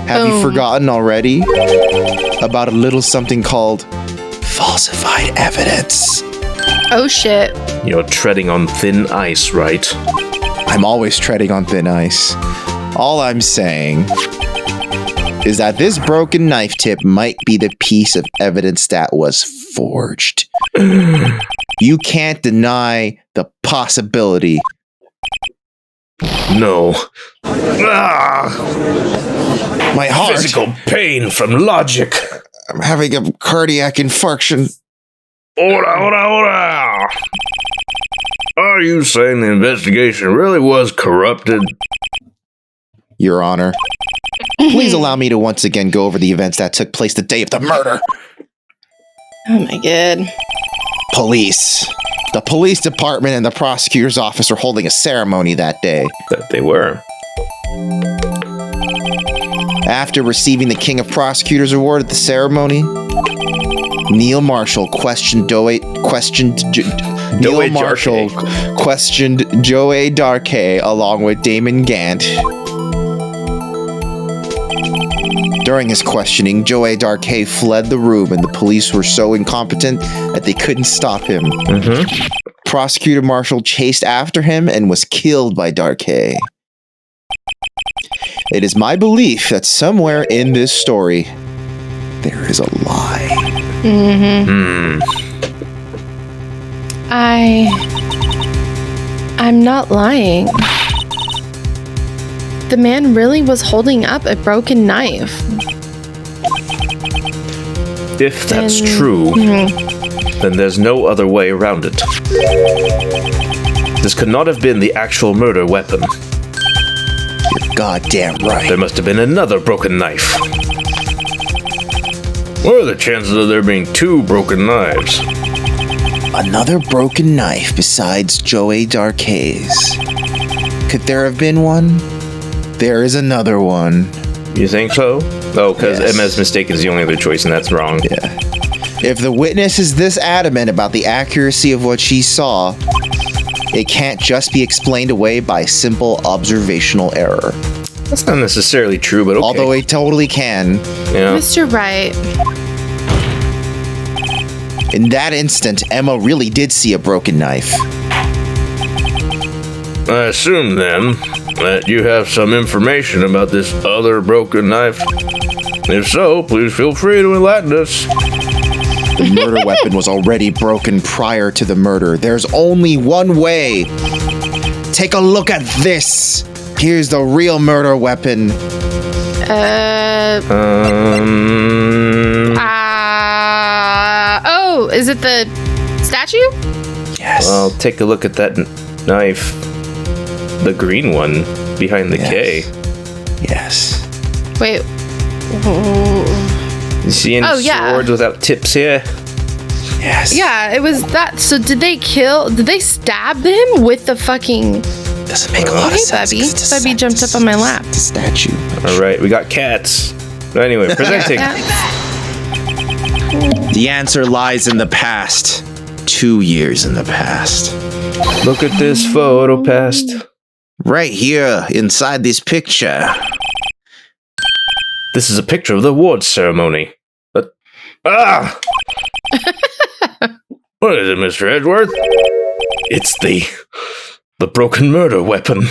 S3: Have you forgotten already about a little something called falsified evidence?
S1: Oh shit.
S2: You're treading on thin ice, right?
S3: I'm always treading on thin ice. All I'm saying is that this broken knife tip might be the piece of evidence that was forged. You can't deny the possibility.
S2: No.
S3: My heart.
S2: Physical pain from logic.
S3: I'm having a cardiac infarction.
S2: Ora. Are you saying the investigation really was corrupted?
S3: Your Honor, please allow me to once again go over the events that took place the day of the murder.
S1: Oh my god.
S3: Police. The police department and the prosecutor's office were holding a ceremony that day.
S2: That they were.
S3: After receiving the King of Prosecutors Award at the ceremony, Neil Marshall questioned Joey Darkay along with Damon Gant. During his questioning, Joey Darkay fled the room and the police were so incompetent that they couldn't stop him.
S2: Mm-hmm.
S3: Prosecutor Marshall chased after him and was killed by Darkay. It is my belief that somewhere in this story, there is a lie.
S1: Mm-hmm. I'm not lying. The man really was holding up a broken knife.
S2: If that's true, then there's no other way around it. This could not have been the actual murder weapon.
S3: You're goddamn right.
S2: There must have been another broken knife. What are the chances of there being 2 broken knives?
S3: Another broken knife besides Joey Darkay's. Could there have been one? There is another one.
S2: You think so? Oh, because
S3: Yes.
S2: Emma's mistaken is the only other choice, and that's wrong.
S3: Yeah. If the witness is this adamant about the accuracy of what she saw, it can't just be explained away by simple observational error.
S2: That's not necessarily true, but okay.
S3: Although it totally can.
S2: Yeah.
S1: Mr. Wright.
S3: In that instant, Emma really did see a broken knife.
S2: I assume, then, that you have some information about this other broken knife. If so, please feel free to enlighten us.
S3: The murder weapon was already broken prior to the murder. There's only one way. Take a look at this. Here's the real murder weapon.
S1: Oh, is it the statue?
S3: Yes.
S2: Well, take a look at that knife. The green one behind the K.
S3: Yes.
S1: Wait.
S2: You see any swords without tips here?
S3: Yes.
S1: Yeah, it was that. So did they stab him with the fucking...
S3: Doesn't make a lot of sense.
S1: Bubby. Bubby jumped up on my lap.
S3: The statue.
S2: All right, we got cats. Anyway, presenting.
S3: The answer lies in the past. 2 years in the past.
S2: Look at this photo past.
S3: Right here, inside this picture.
S2: This is a picture of the awards ceremony. What is it, Mr. Edgeworth? It's the broken murder weapon.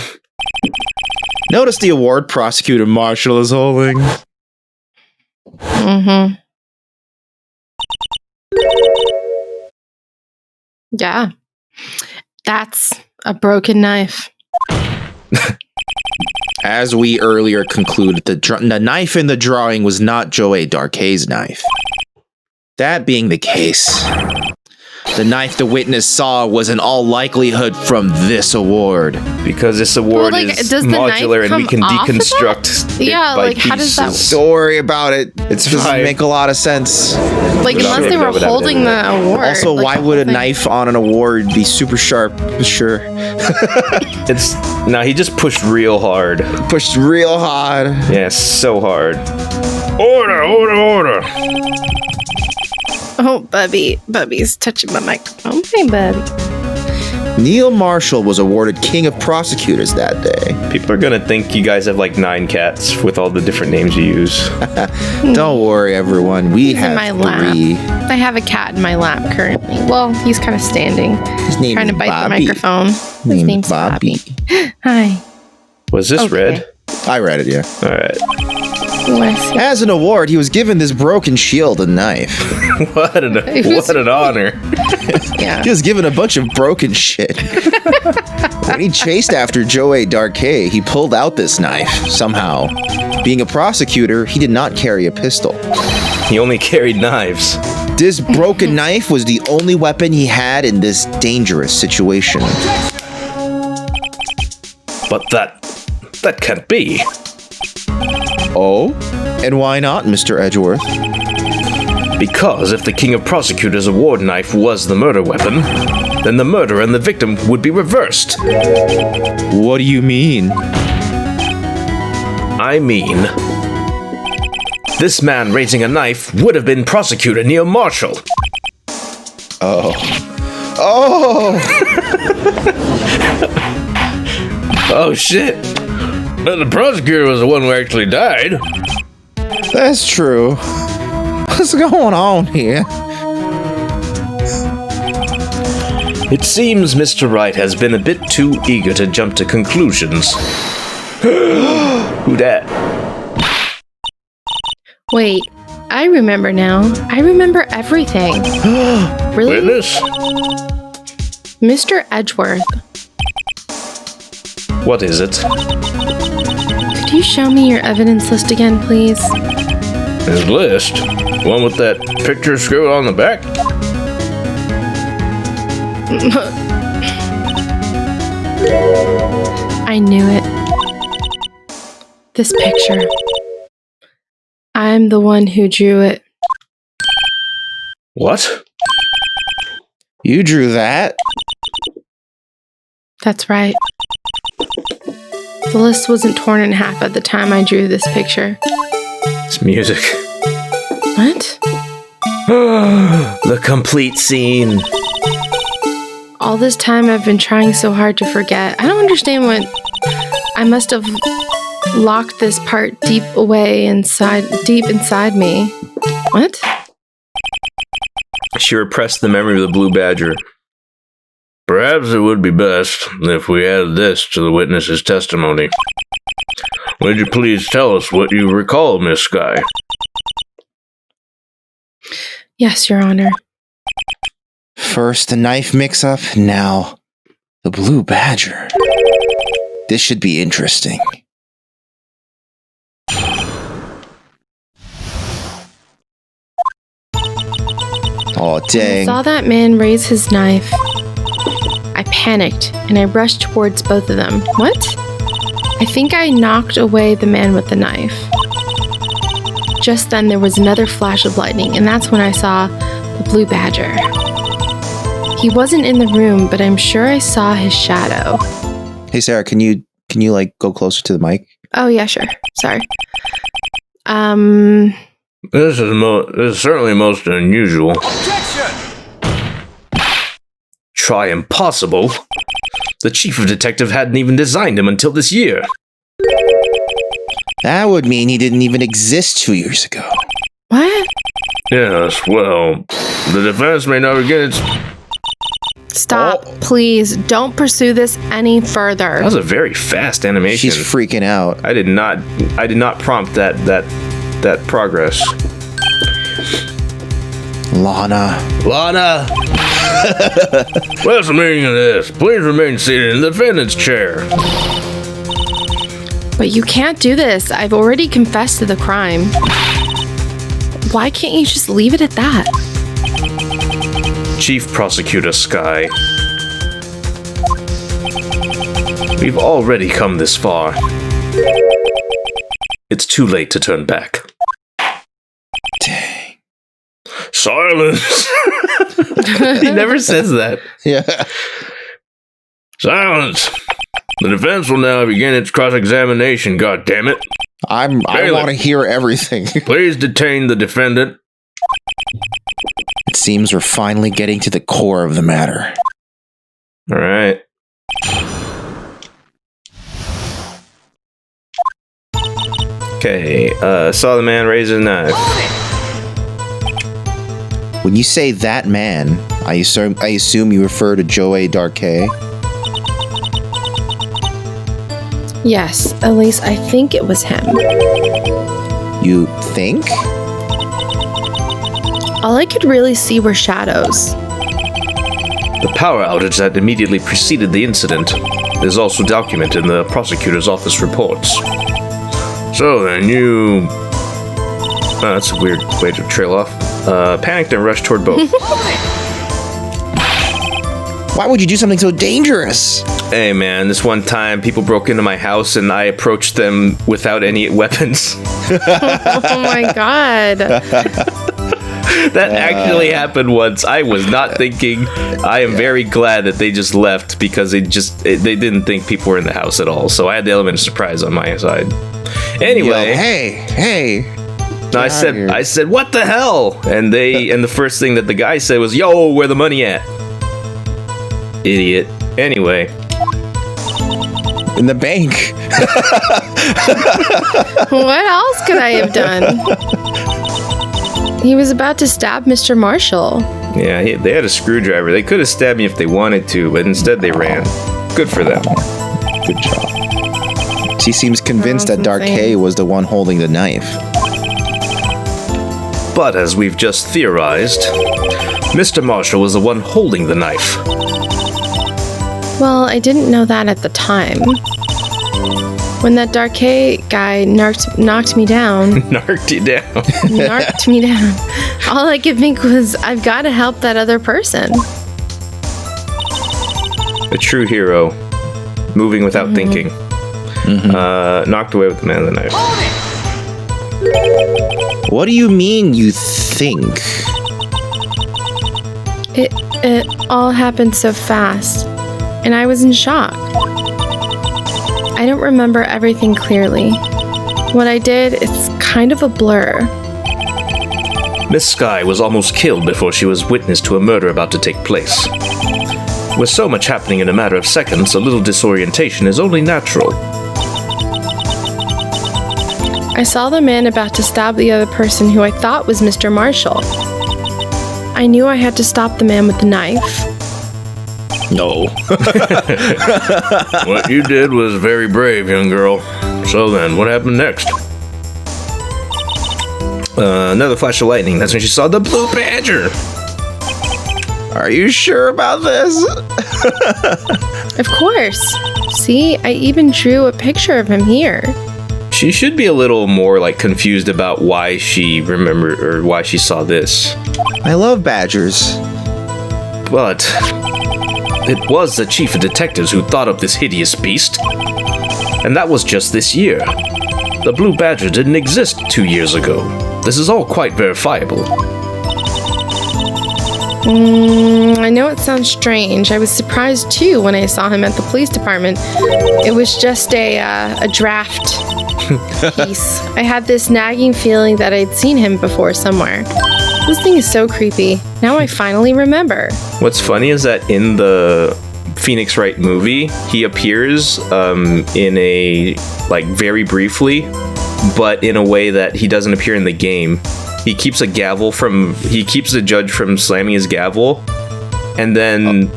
S3: Notice the award Prosecutor Marshall is holding.
S1: Mm-hmm. Yeah. That's a broken knife.
S3: As we earlier concluded, the knife in the drawing was not Joey Darkay's knife. That being the case, the knife the witness saw was in all likelihood from this award.
S2: Because this award is modular and we can deconstruct it by
S1: how does that...
S3: Don't worry about it. It doesn't
S2: fine.
S3: make a lot of sense.
S1: Like, unless they were holding the award.
S3: Also,
S1: like,
S3: why would a knife on an award be super sharp? Sure.
S2: He just pushed real hard.
S3: Pushed real hard.
S2: Yeah, so hard. Order!
S1: Oh, Bubby's touching my microphone. Hey, Bubby.
S3: Neil Marshall was awarded King of Prosecutors that day.
S2: People are gonna think you guys have like 9 cats with all the different names you use.
S3: Don't worry, everyone.
S1: He's in my lap.
S3: 3.
S1: I have a cat in my lap currently. Well, he's kind of standing.
S3: His name
S1: trying
S3: is
S1: to bite
S3: Bobby.
S1: the microphone. His name's Bobby. Hi.
S2: Was this red?
S3: I read it, yeah.
S2: All right.
S3: As an award, he was given this broken shield and knife.
S2: What an honor.
S1: Yeah.
S3: He was given a bunch of broken shit. When he chased after Joey Darkay, he pulled out this knife, somehow. Being a prosecutor, he did not carry a pistol.
S2: He only carried knives.
S3: This broken knife was the only weapon he had in this dangerous situation.
S2: But that can't be.
S3: Oh? And why not, Mr. Edgeworth?
S2: Because if the King of Prosecutors' award knife was the murder weapon, then the murder and the victim would be reversed.
S3: What do you mean?
S2: I mean, this man raising a knife would have been Prosecutor Neil Marshall.
S3: Oh.
S2: Oh shit. But the prosecutor was the one who actually died.
S3: That's true. What's going on here?
S2: It seems Mr. Wright has been a bit too eager to jump to conclusions. Who dat?
S1: Wait, I remember now. I remember everything. Really?
S2: Witness?
S1: Mr. Edgeworth.
S2: What is it?
S1: Could you show me your evidence list again, please?
S2: His list? One with that picture screwed on the back?
S1: I knew it. This picture. I'm the one who drew it.
S2: What?
S3: You drew that?
S1: That's right. The list wasn't torn in half at the time I drew this picture.
S2: It's music.
S1: What?
S2: The complete scene.
S1: All this time I've been trying so hard to forget. I don't understand what... I must have locked this part deep inside me. What?
S2: She repressed the memory of the blue badger. Perhaps it would be best if we added this to the witness's testimony. Would you please tell us what you recall, Miss Sky?
S1: Yes, Your Honor.
S3: First the knife mix-up, now the blue badger. This should be interesting. Oh, dang.
S1: I saw that man raise his knife. I panicked, and I rushed towards both of them. What? I think I knocked away the man with the knife. Just then, there was another flash of lightning, and that's when I saw the blue badger. He wasn't in the room, but I'm sure I saw his shadow.
S3: Hey, Sarah, can you like go closer to the mic?
S1: Oh, yeah, sure. Sorry.
S2: This is certainly most unusual.
S4: Objection!
S2: Try impossible. The chief of detective hadn't even designed him until this year.
S3: That would mean he didn't even exist 2 years ago.
S1: What?
S2: Yes, well, the defense may never get its...
S1: Stop, please. Don't pursue this any further.
S2: That was a very fast animation.
S3: She's freaking out.
S2: I did not prompt that progress.
S3: Lana.
S2: What's the meaning of this? Please remain seated in the defendant's chair.
S1: But you can't do this. I've already confessed to the crime. Why can't you just leave it at that?
S2: Chief Prosecutor Sky. We've already come this far. It's too late to turn back.
S3: Dang.
S2: Silence! He never says that.
S3: Yeah.
S2: Silence! The defense will now begin its cross-examination, goddammit.
S3: I want to hear everything.
S2: Please detain the defendant.
S3: It seems we're finally getting to the core of the matter.
S2: All right. Okay, saw the man raise his knife.
S3: When you say that man, I assume you refer to Joey Darkay.
S1: Yes, at least I think it was him.
S3: You think?
S1: All I could really see were shadows.
S2: The power outage that immediately preceded the incident is also documented in the prosecutor's office reports. So then you... Oh, that's a weird way to trail off. Panicked and rushed toward both.
S3: Why would you do something so dangerous?
S2: Hey man, this one time people broke into my house and I approached them without any weapons.
S1: Oh my god.
S2: That actually happened once. I was not thinking. I am very glad that they just left because they didn't think people were in the house at all. So I had the element of surprise on my side. Anyway,
S3: Yo, hey.
S2: No, I said, what the hell? And the first thing that the guy said was, yo, where the money at? Idiot. Anyway.
S3: In the bank.
S1: What else could I have done? He was about to stab Mr. Marshall.
S2: Yeah, they had a screwdriver. They could have stabbed me if they wanted to, but instead they ran. Good for them.
S3: Good job. She seems convinced that Darkay was the one holding the knife.
S2: But as we've just theorized, Mr. Marshall was the one holding the knife.
S1: Well, I didn't know that at the time. When that Darkay guy knocked me down.
S2: Narked you down.
S1: Narked me down. All I could think was, I've got to help that other person.
S2: A true hero. Moving without thinking. Knocked away with the man of the knife.
S3: What do you mean you think?
S1: It all happened so fast, and I was in shock. I don't remember everything clearly. What I did, it's kind of a blur.
S2: Miss Skye was almost killed before she was witness to a murder about to take place. With so much happening in a matter of seconds, a little disorientation is only natural.
S1: I saw the man about to stab the other person who I thought was Mr. Marshall. I knew I had to stop the man with the knife.
S3: No.
S2: What you did was very brave, young girl. So then, what happened next? Another flash of lightning. That's when she saw the blue badger.
S3: Are you sure about this?
S1: Of course. See, I even drew a picture of him here.
S2: She should be a little more confused about why she remembered or why she saw this.
S3: I love badgers.
S2: But it was the chief of detectives who thought up this hideous beast. And that was just this year. The blue badger didn't exist 2 years ago. This is all quite verifiable.
S1: I know it sounds strange. I was surprised too when I saw him at the police department. It was just a draft piece. I had this nagging feeling that I'd seen him before somewhere. This thing is so creepy. Now I finally remember.
S2: What's funny is that in the Phoenix Wright movie, he appears in a very briefly, but in a way that he doesn't appear in the game. He keeps the judge from slamming his gavel, and then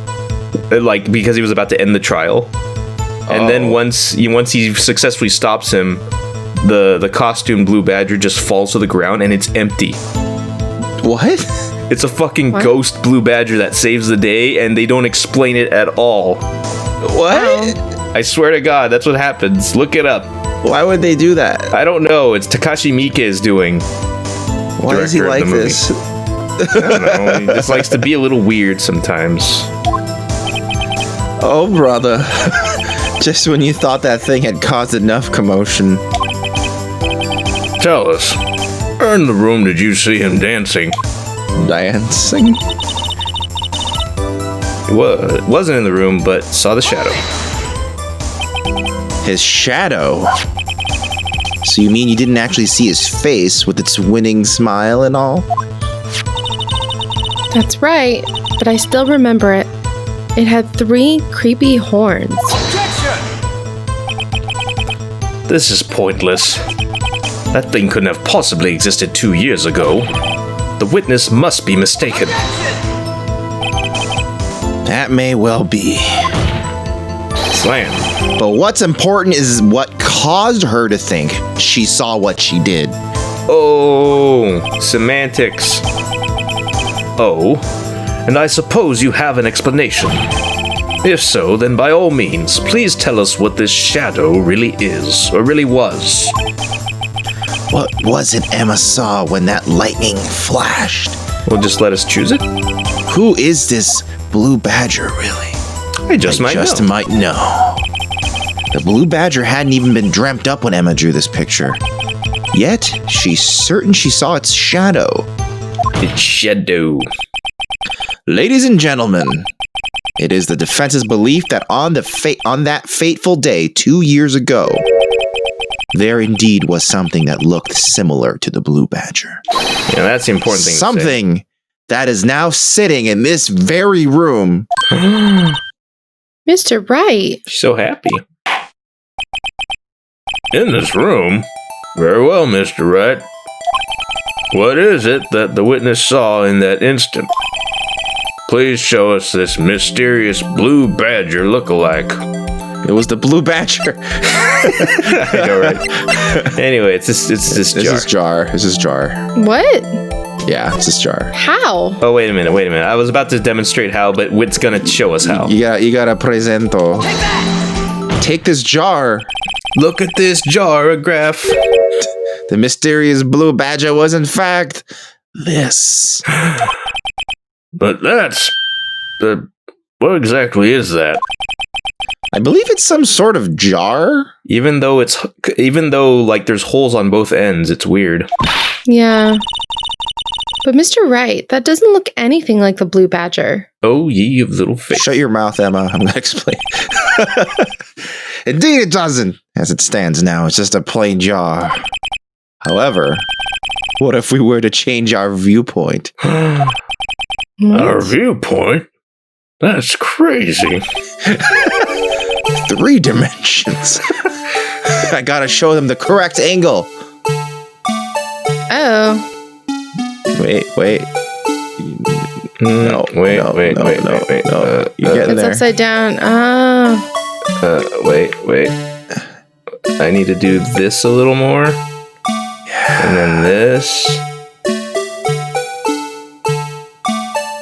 S2: because he was about to end the trial, and then once he successfully stops him, the costume blue badger just falls to the ground and it's empty.
S3: What?
S2: It's a fucking ghost blue badger that saves the day, and they don't explain it at all.
S3: What?
S2: I swear to God, that's what happens. Look it up.
S3: Why would they do that?
S2: I don't know. It's Takashi Miike's doing.
S3: Why is he like this?
S2: I don't know. He just likes to be a little weird sometimes.
S3: Oh, brother. Just when you thought that thing had caused enough commotion.
S2: Tell us, where in the room did you see him dancing?
S3: Dancing?
S2: It wasn't in the room, but saw the shadow.
S3: His shadow? So you mean you didn't actually see his face with its winning smile and all?
S1: That's right, but I still remember it. It had 3 creepy horns.
S2: This is pointless. That thing couldn't have possibly existed 2 years ago. The witness must be mistaken.
S3: That may well be.
S2: Slam.
S3: But what's important is what caused her to think she saw what she did.
S2: Oh, semantics. Oh, and I suppose you have an explanation. If so, then by all means, please tell us what this shadow really is, or really was.
S3: What was it Emma saw when that lightning flashed?
S2: Well, just let us choose it.
S3: Who is this blue badger, really?
S2: I just might
S3: know. The blue badger hadn't even been dreamt up when Emma drew this picture. Yet, she's certain she saw its shadow.
S2: Its shadow.
S3: Ladies and gentlemen, it is the defense's belief that on that fateful day 2 years ago, there indeed was something that looked similar to the blue badger.
S2: Yeah, that's the important thing.
S3: Something that is now sitting in this very room.
S1: Mr. Wright.
S2: She's so happy. In this room? Very well, Mr. Wright. What is it that the witness saw in that instant? Please show us this mysterious blue badger look-alike.
S3: It was the blue badger.
S2: I know, right? Anyway, it's this jar.
S3: This is jar.
S1: What?
S3: Yeah, it's this jar.
S1: How?
S2: Oh, wait a minute. I was about to demonstrate how, but Wit's gonna show us how.
S3: You gotta presento. Take this jar.
S2: Look at this jar, a graph.
S3: The mysterious blue badger was in fact this.
S2: But that's what exactly is that?
S3: I believe it's some sort of jar.
S2: Even though there's holes on both ends, it's weird.
S1: Yeah. But Mr. Wright, that doesn't look anything like the blue badger.
S2: Oh, ye of little faith.
S3: Shut your mouth, Emma. I'm going to explain. Indeed, it doesn't. As it stands now, it's just a plain jar. However, what if we were to change our viewpoint?
S2: Our viewpoint? That's crazy.
S3: 3 dimensions. I gotta show them the correct angle.
S1: Oh.
S3: Wait.
S2: Wait.
S3: No.
S2: You're getting
S1: It's
S2: there.
S1: upside down. Oh.
S2: Wait. I need to do this a little more. And then this.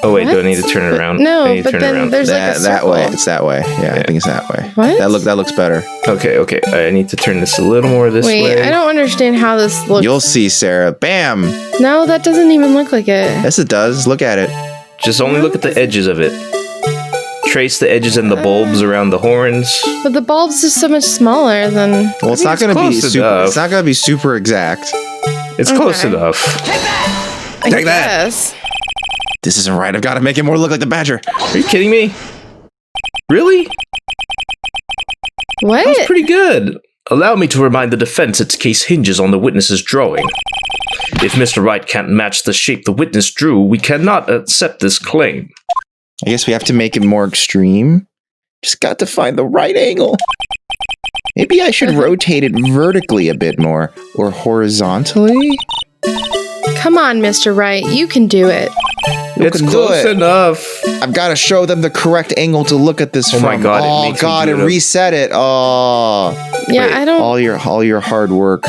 S2: Oh wait, do I need to turn it around?
S1: No,
S2: I need to
S1: but
S2: turn it
S1: then
S2: around.
S1: there's like a
S3: that
S1: circle.
S3: way. It's that way. Yeah, I think it's that way.
S1: What?
S3: That looks better.
S2: Okay. I need to turn this a little more this way.
S1: Wait, I don't understand how this looks.
S3: You'll see, Sarah. Bam.
S1: No, that doesn't even look like it.
S3: Yes, it does. Look at it.
S2: Just only look at the edges of it. Trace the edges and the bulbs around the horns.
S1: But the bulb's just so much smaller than.
S3: Well, it's
S2: I
S3: not
S2: think
S3: going to be
S2: it's close
S3: super.
S2: enough.
S3: It's not going to be super exact.
S2: It's close
S1: Okay.
S2: enough.
S1: I
S3: Take that.
S1: guess.
S3: This isn't right. I've got to make it more look like the badger.
S2: Are you kidding me? Really?
S1: What?
S2: That was pretty good. Allow me to remind the defense its case hinges on the witness's drawing. If Mr. Wright can't match the shape the witness drew, we cannot accept this claim.
S3: I guess we have to make it more extreme. Just got to find the right angle. Maybe I should rotate it vertically a bit more. Or horizontally?
S1: Come on, Mr. Wright. You can do it.
S2: It's
S3: can do
S2: close
S3: it.
S2: enough.
S3: I've got to show them the correct angle to look at this
S2: Oh
S3: from.
S2: my God, it
S3: Oh
S2: makes me
S3: God,
S2: do
S3: it
S2: it.
S3: reset it. Oh.
S1: Yeah,
S2: Wait,
S1: I don't.
S3: All your hard work.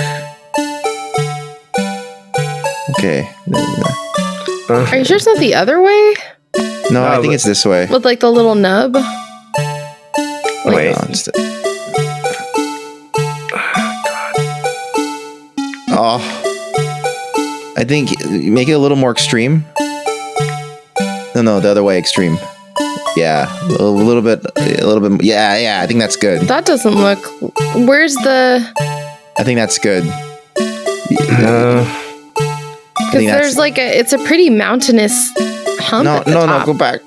S3: Okay.
S1: Are you sure it's not the other way?
S3: No, I
S2: No,
S3: think
S2: but-
S3: it's this way.
S1: With like the little nub?
S2: Wait.
S3: No, Oh. I think make it a little more extreme. No, the other way extreme. Yeah, a little bit. Yeah, I think that's good.
S1: That doesn't look. Where's the.
S3: I think that's good.
S2: Uh,
S3: I
S1: Because
S3: think that's-
S1: there's like a. It's a pretty mountainous hump.
S3: No,
S1: at the
S3: no,
S1: top.
S3: go back.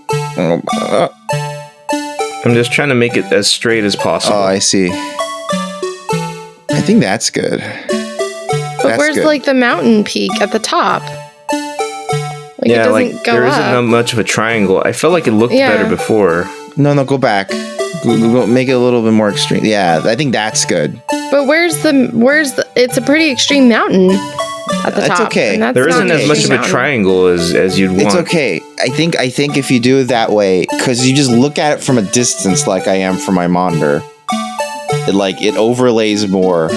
S2: I'm just trying to make it as straight as possible.
S3: Oh, I see. I think that's good.
S1: But
S3: That's
S1: where's
S3: good.
S1: like the mountain peak at the top? Like it
S2: yeah,
S1: doesn't
S2: like
S1: go
S2: there
S1: up.
S2: isn't much of a triangle. I felt like it looked
S1: Yeah.
S2: better before.
S3: No, go back. Go, make it a little bit more extreme. Yeah, I think that's good.
S1: But where's the? It's a pretty extreme mountain at the
S3: It's
S1: top.
S3: okay.
S1: and that's
S2: There
S1: not
S2: isn't
S1: an
S2: as much of
S1: extreme
S2: a
S1: mountain.
S2: triangle as you'd want.
S3: It's okay. I think if you do it that way, because you just look at it from a distance, like I am from my monitor, it overlays more.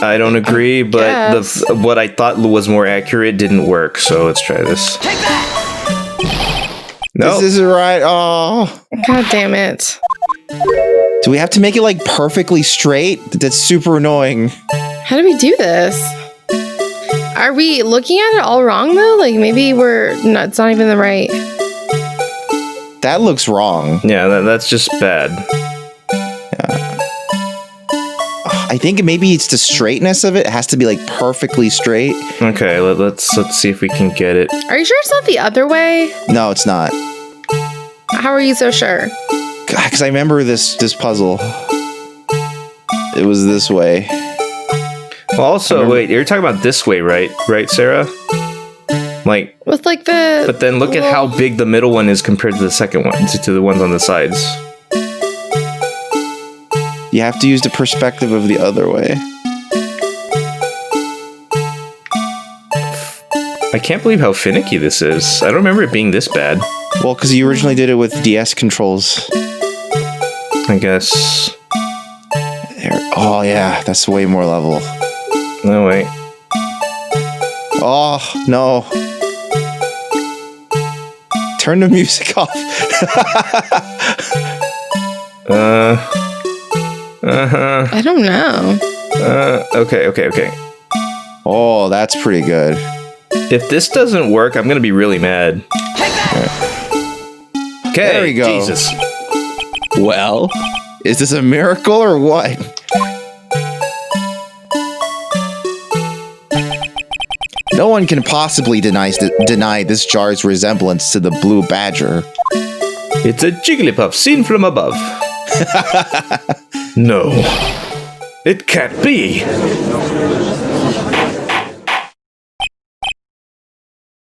S2: I don't agree, but
S1: guess.
S2: what I thought was more accurate didn't work. So let's try this. No,
S3: This isn't right. Oh,
S1: God damn it!
S3: do we have to make it like perfectly straight? That's super annoying.
S1: How do we do this? Are we looking at it all wrong though? Like maybe it's not even the right.
S3: That looks wrong.
S2: yeah, that's just bad.
S3: I think maybe it's the straightness of it. It has to be like perfectly straight.
S2: Okay, let's see if we can get it.
S1: Are you sure it's not the other way?
S3: No, it's not.
S1: How are you so sure?
S3: Because I remember this puzzle. It was this way.
S2: Well, also, wait, you're talking about this way, right? Right, Sarah? Like,
S1: With like the.
S2: but then look at how big the middle one is compared to the second one, to the ones on the sides.
S3: You have to use the perspective of the other way.
S2: I can't believe how finicky this is. I don't remember it being this bad.
S3: Well, because you originally did it with DS controls.
S2: I guess.
S3: There. Oh, yeah. That's way more level.
S2: No, wait.
S3: Oh, no. Turn the music off.
S1: I don't know.
S2: Okay.
S3: Oh, that's pretty good.
S2: If this doesn't work, I'm gonna be really mad. Okay,
S3: There we go.
S2: Jesus.
S3: Well, is this a miracle or what? No one can possibly deny this jar's resemblance to the blue badger.
S2: It's a Jigglypuff seen from above. No. It can't be.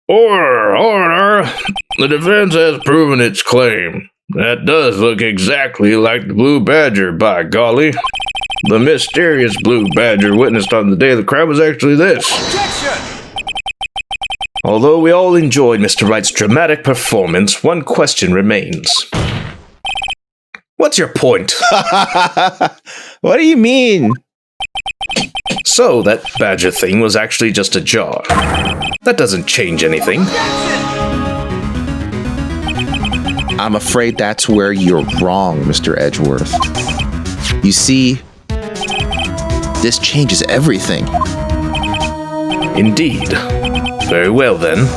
S2: Order! The defense has proven its claim. That does look exactly like the blue badger, by golly. The mysterious blue badger witnessed on the day of the crime was actually this. Objection! Although we all enjoyed Mr. Wright's dramatic performance, one question remains. What's your point?
S3: What do you mean?
S2: So, that badger thing was actually just a jar. That doesn't change anything.
S3: I'm afraid that's where you're wrong, Mr. Edgeworth. You see, this changes everything.
S2: Indeed. Very well then.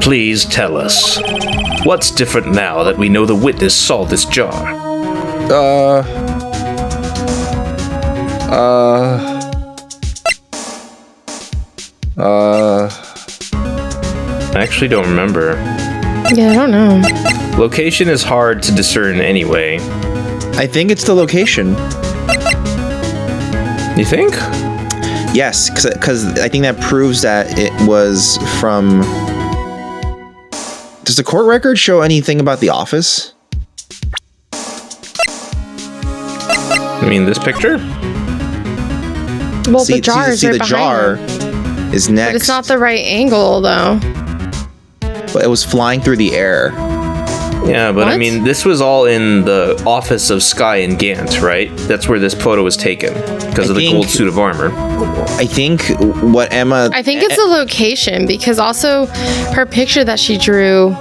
S2: Please tell us. What's different now that we know the witness saw this jar? I actually don't remember.
S1: Yeah, I don't know.
S2: Location is hard to discern anyway.
S3: I think it's the location.
S2: You think?
S3: Yes, because I think that proves that it was from... Does the court record show anything about the office?
S2: I mean, this picture?
S1: Well, the jars are
S3: the
S1: behind
S3: jar
S1: them.
S3: is next.
S1: But it's not the right angle, though.
S3: But it was flying through the air.
S2: Yeah, but
S1: What?
S2: I mean, this was all in the office of Skye and Gant, right? That's where this photo was taken, because of the gold suit of armor.
S3: I think what Emma...
S1: I think it's the location, because also her picture that she drew...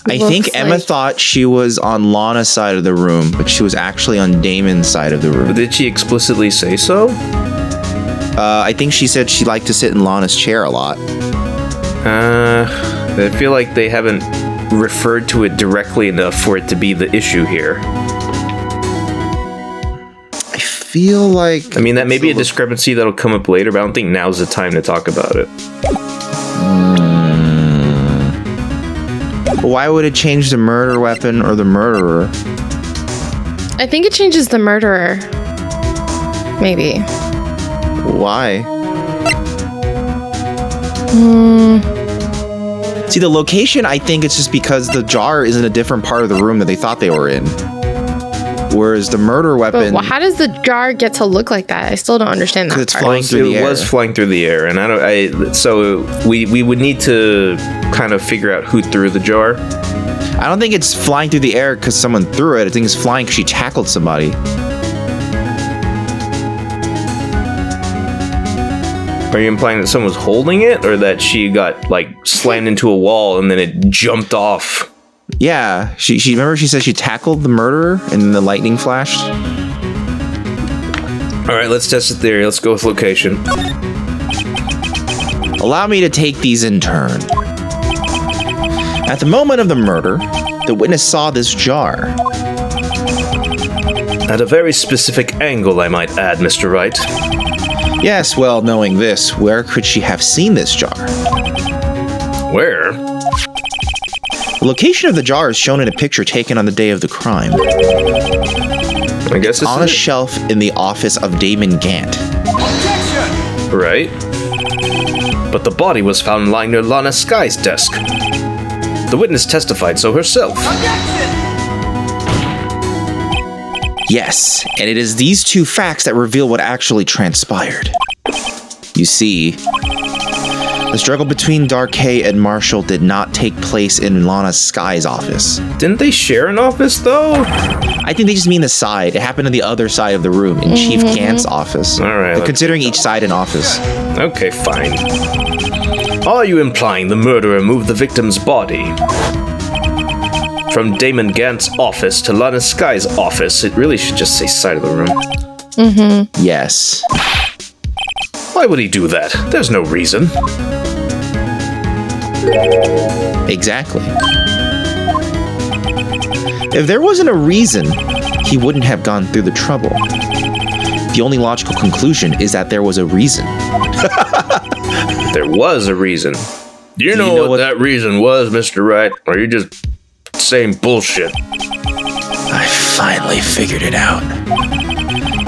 S3: I think Emma thought she was on Lana's side of the room, but she was actually on Damon's side of the room.
S2: But did she explicitly say so?
S3: I think she said she liked to sit in Lana's chair a lot.
S2: I feel like they haven't referred to it directly enough for it to be the issue here.
S3: I feel like...
S2: I mean, that may be a discrepancy that'll come up later, but I don't think now's the time to talk about it.
S3: Why would it change the murder weapon or the murderer?
S1: I think it changes the murderer. Maybe.
S3: Why? See, the location, I think it's just because the jar is in a different part of the room that they thought they were in. Whereas the murder weapon...
S1: But how does the jar get to look like that? I still don't understand that
S3: Because it's
S1: part.
S3: flying through the air.
S2: It was flying through the air, and so we would need to kind of figure out who threw the jar.
S3: I don't think it's flying through the air because someone threw it. I think it's flying because she tackled somebody.
S2: Are you implying that someone was holding it, or that she got, like, slammed into a wall and then it jumped off?
S3: Yeah, she remember she said she tackled the murderer and then the lightning flashed?
S2: Alright, let's test the theory. Let's go with location.
S3: Allow me to take these in turn. At the moment of the murder, the witness saw this jar.
S2: At a very specific angle, I might add, Mr. Wright.
S3: Yes, well, knowing this, where could she have seen this jar?
S2: Where?
S3: The location of the jar is shown in a picture taken on the day of the crime.
S2: I guess it's
S3: on a shelf in the office of Damon Gant.
S2: Right. But the body was found lying near Lana Skye's desk. The witness testified so herself.
S3: Yes, and it is these two facts that reveal what actually transpired. You see, the struggle between Darkay and Marshall did not take place in Lana Skye's office.
S2: Didn't they share an office, though?
S3: I think they just mean the side. It happened on the other side of the room, in Chief Gant's office.
S2: All right.
S3: They're considering each side an office.
S2: Okay, fine. Are you implying the murderer moved the victim's body from Damon Gant's office to Lana Skye's office? It really should just say side of the room.
S3: Yes.
S2: Why would he do that? There's no reason.
S3: Exactly. If there wasn't a reason, he wouldn't have gone through the trouble. The only logical conclusion is that there was a reason.
S2: There was a reason. Do you know what that reason was, Mr. Wright? Or are you just saying bullshit?
S3: I finally figured it out.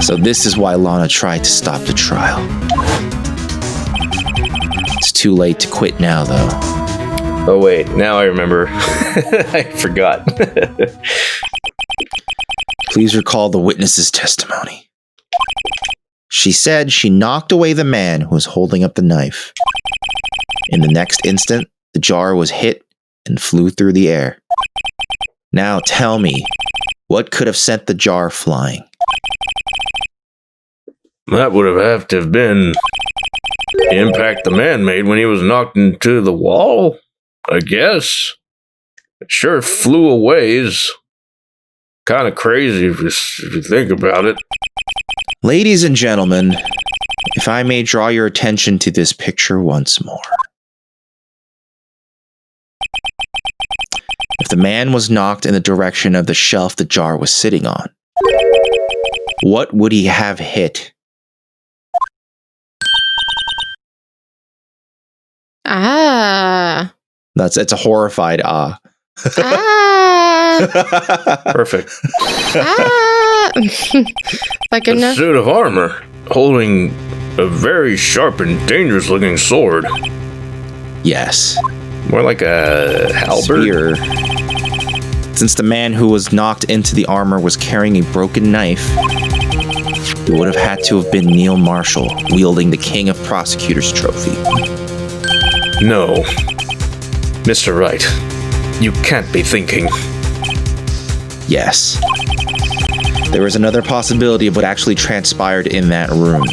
S3: So this is why Lana tried to stop the trial. It's too late to quit now, though.
S2: Oh wait, now I remember. I forgot.
S3: Please recall the witness's testimony. She said she knocked away the man who was holding up the knife. In the next instant, the jar was hit and flew through the air. Now tell me, what could have sent the jar flying?
S2: That would have to have been the impact the man made when he was knocked into the wall, I guess. It sure flew a ways. Kind of crazy if you think about it.
S3: Ladies and gentlemen, if I may draw your attention to this picture once more. If the man was knocked in the direction of the shelf the jar was sitting on, what would he have hit?
S1: Ah.
S3: It's a horrified ah.
S1: Ah.
S2: Perfect.
S1: Ah. Like
S2: A suit of armor holding a very sharp and dangerous looking sword.
S3: Yes.
S2: More like a halberd.
S3: Spear. Since the man who was knocked into the armor was carrying a broken knife, it would have had to have been Neil Marshall wielding the King of Prosecutors trophy.
S2: No. Mr. Wright, you can't be thinking.
S3: Yes. There was another possibility of what actually transpired in that room.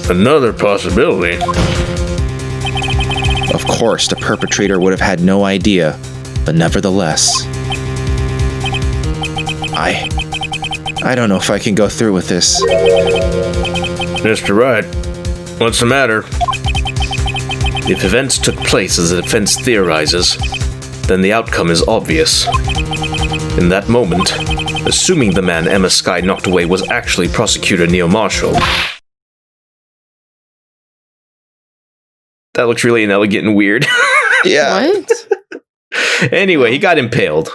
S2: Another possibility?
S3: Of course, the perpetrator would have had no idea, but nevertheless. I don't know if I can go through with this.
S2: Mr. Wright, what's the matter? If events took place as the defense theorizes, then the outcome is obvious. In that moment, assuming the man Emma Skye knocked away was actually Prosecutor Neil Marshall. That looks really inelegant and weird.
S3: Yeah.
S1: What?
S2: Anyway, he got impaled.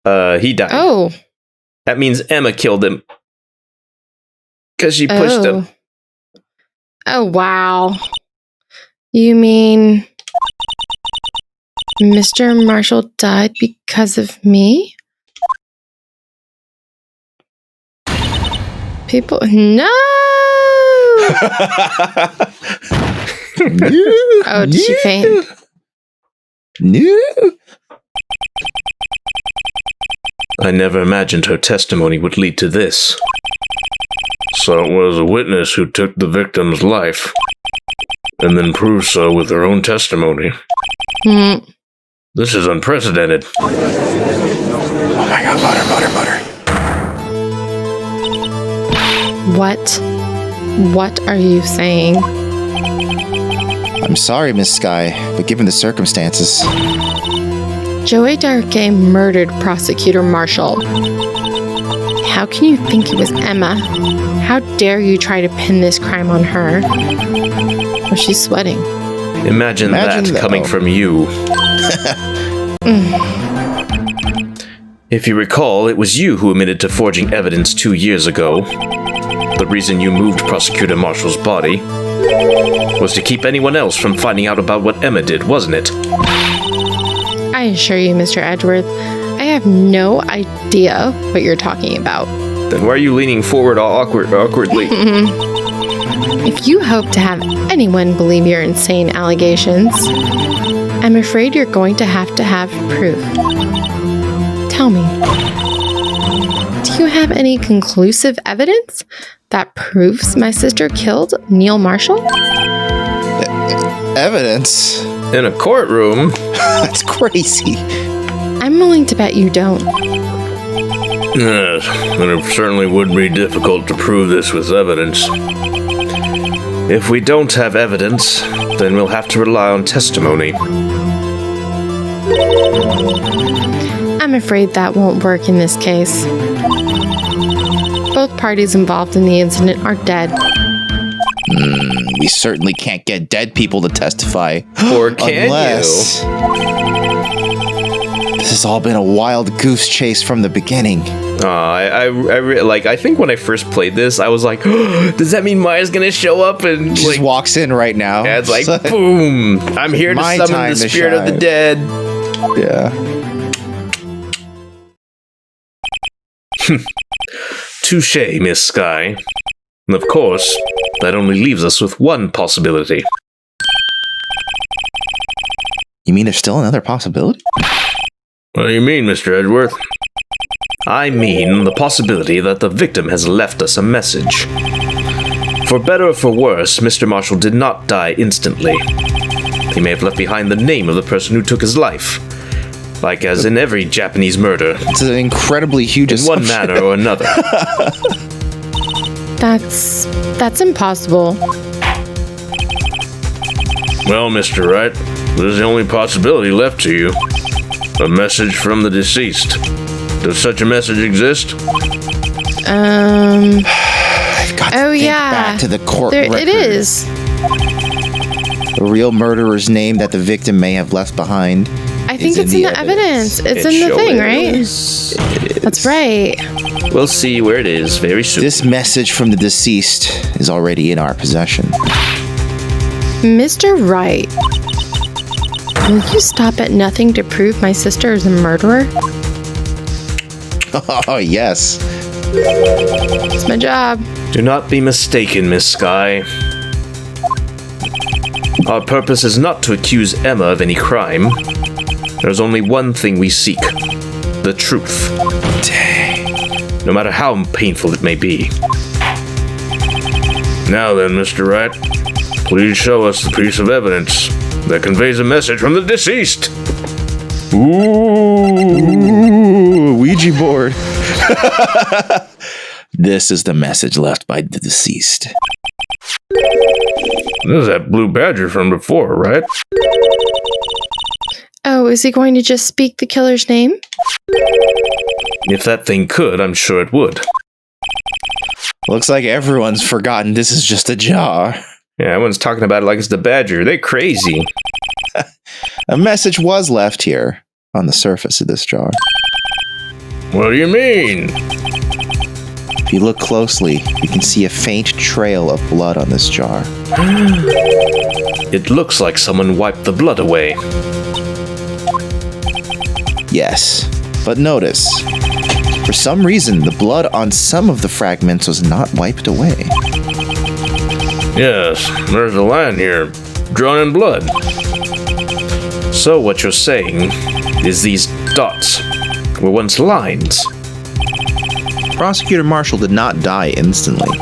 S2: He died.
S1: Oh.
S2: That means Emma killed him. Because she pushed him.
S1: Oh, wow. You mean Mr. Marshall died because of me? People, no! Oh, did she faint?
S3: No.
S2: I never imagined her testimony would lead to this. So it was a witness who took the victim's life, and then proved so with her own testimony. This is unprecedented.
S3: Oh my god, butter.
S1: What are you saying?
S3: I'm sorry, Miss Skye, but given the circumstances...
S1: Joey Darkay murdered Prosecutor Marshall. How can you think it was Emma? How dare you try to pin this crime on her? Oh, she's sweating.
S2: Imagine that coming from you. If you recall, it was you who admitted to forging evidence 2 years ago. The reason you moved Prosecutor Marshall's body was to keep anyone else from finding out about what Emma did, wasn't it?
S1: I assure you, Mr. Edgeworth, I have no idea what you're talking about.
S2: Then why are you leaning forward all awkwardly?
S1: If you hope to have anyone believe your insane allegations, I'm afraid you're going to have proof. Tell me, do you have any conclusive evidence that proves my sister killed Neil Marshall?
S3: Evidence?
S2: In a courtroom?
S3: That's crazy.
S1: I'm willing to bet you don't.
S2: Yes, and it certainly would be difficult to prove this with evidence. If we don't have evidence, then we'll have to rely on testimony.
S1: I'm afraid that won't work in this case. Both parties involved in the incident are dead.
S3: we certainly can't get dead people to testify.
S2: Or can
S3: unless... This has all been a wild goose chase from the beginning.
S2: I think when I first played this, I was like, does that mean Maya's gonna show up and
S3: She just walks in right now.
S2: Yeah, it's like, boom! I'm here to summon the spirit of the dead.
S3: Yeah.
S2: Touché, Miss Sky. And of course, that only leaves us with one possibility.
S3: You mean there's still another possibility?
S2: What do you mean, Mr. Edgeworth? I mean the possibility that the victim has left us a message. For better or for worse, Mr. Marshall did not die instantly. He may have left behind the name of the person who took his life. Like as in every Japanese murder.
S3: It's an incredibly huge assumption.
S2: In one manner or another.
S1: That's impossible.
S2: Well, Mr. Wright, there's the only possibility left to you. A message from the deceased. Does such a message exist?
S3: I've got to think back to the court record.
S1: It is.
S3: The real murderer's name that the victim may have left behind.
S1: I think it's in the evidence. It's in the thing, right? That's right.
S2: We'll see where it is very soon.
S3: This message from the deceased is already in our possession.
S1: Mr. Wright, will you stop at nothing to prove my sister is a murderer?
S3: Oh, yes.
S1: It's my job.
S2: Do not be mistaken, Miss Sky. Our purpose is not to accuse Emma of any crime. There's only one thing we seek. The truth.
S3: Dang.
S2: No matter how painful it may be. Now then, Mr. Wright, please show us the piece of evidence that conveys a message from the deceased.
S3: Ooh, Ouija board. This is the message left by the deceased.
S2: This is that blue badger from before, right?
S1: Oh, is he going to just speak the killer's name?
S2: If that thing could, I'm sure it would.
S3: Looks like everyone's forgotten this is just a jar.
S2: Yeah, everyone's talking about it like it's the badger. They're crazy.
S3: A message was left here on the surface of this jar.
S2: What do you mean?
S3: If you look closely, you can see a faint trail of blood on this jar.
S2: It looks like someone wiped the blood away.
S3: Yes, but notice, for some reason, the blood on some of the fragments was not wiped away.
S2: Yes, there's a line here, drawn in blood. So what you're saying is these dots were once lines.
S3: Prosecutor Marshall did not die instantly.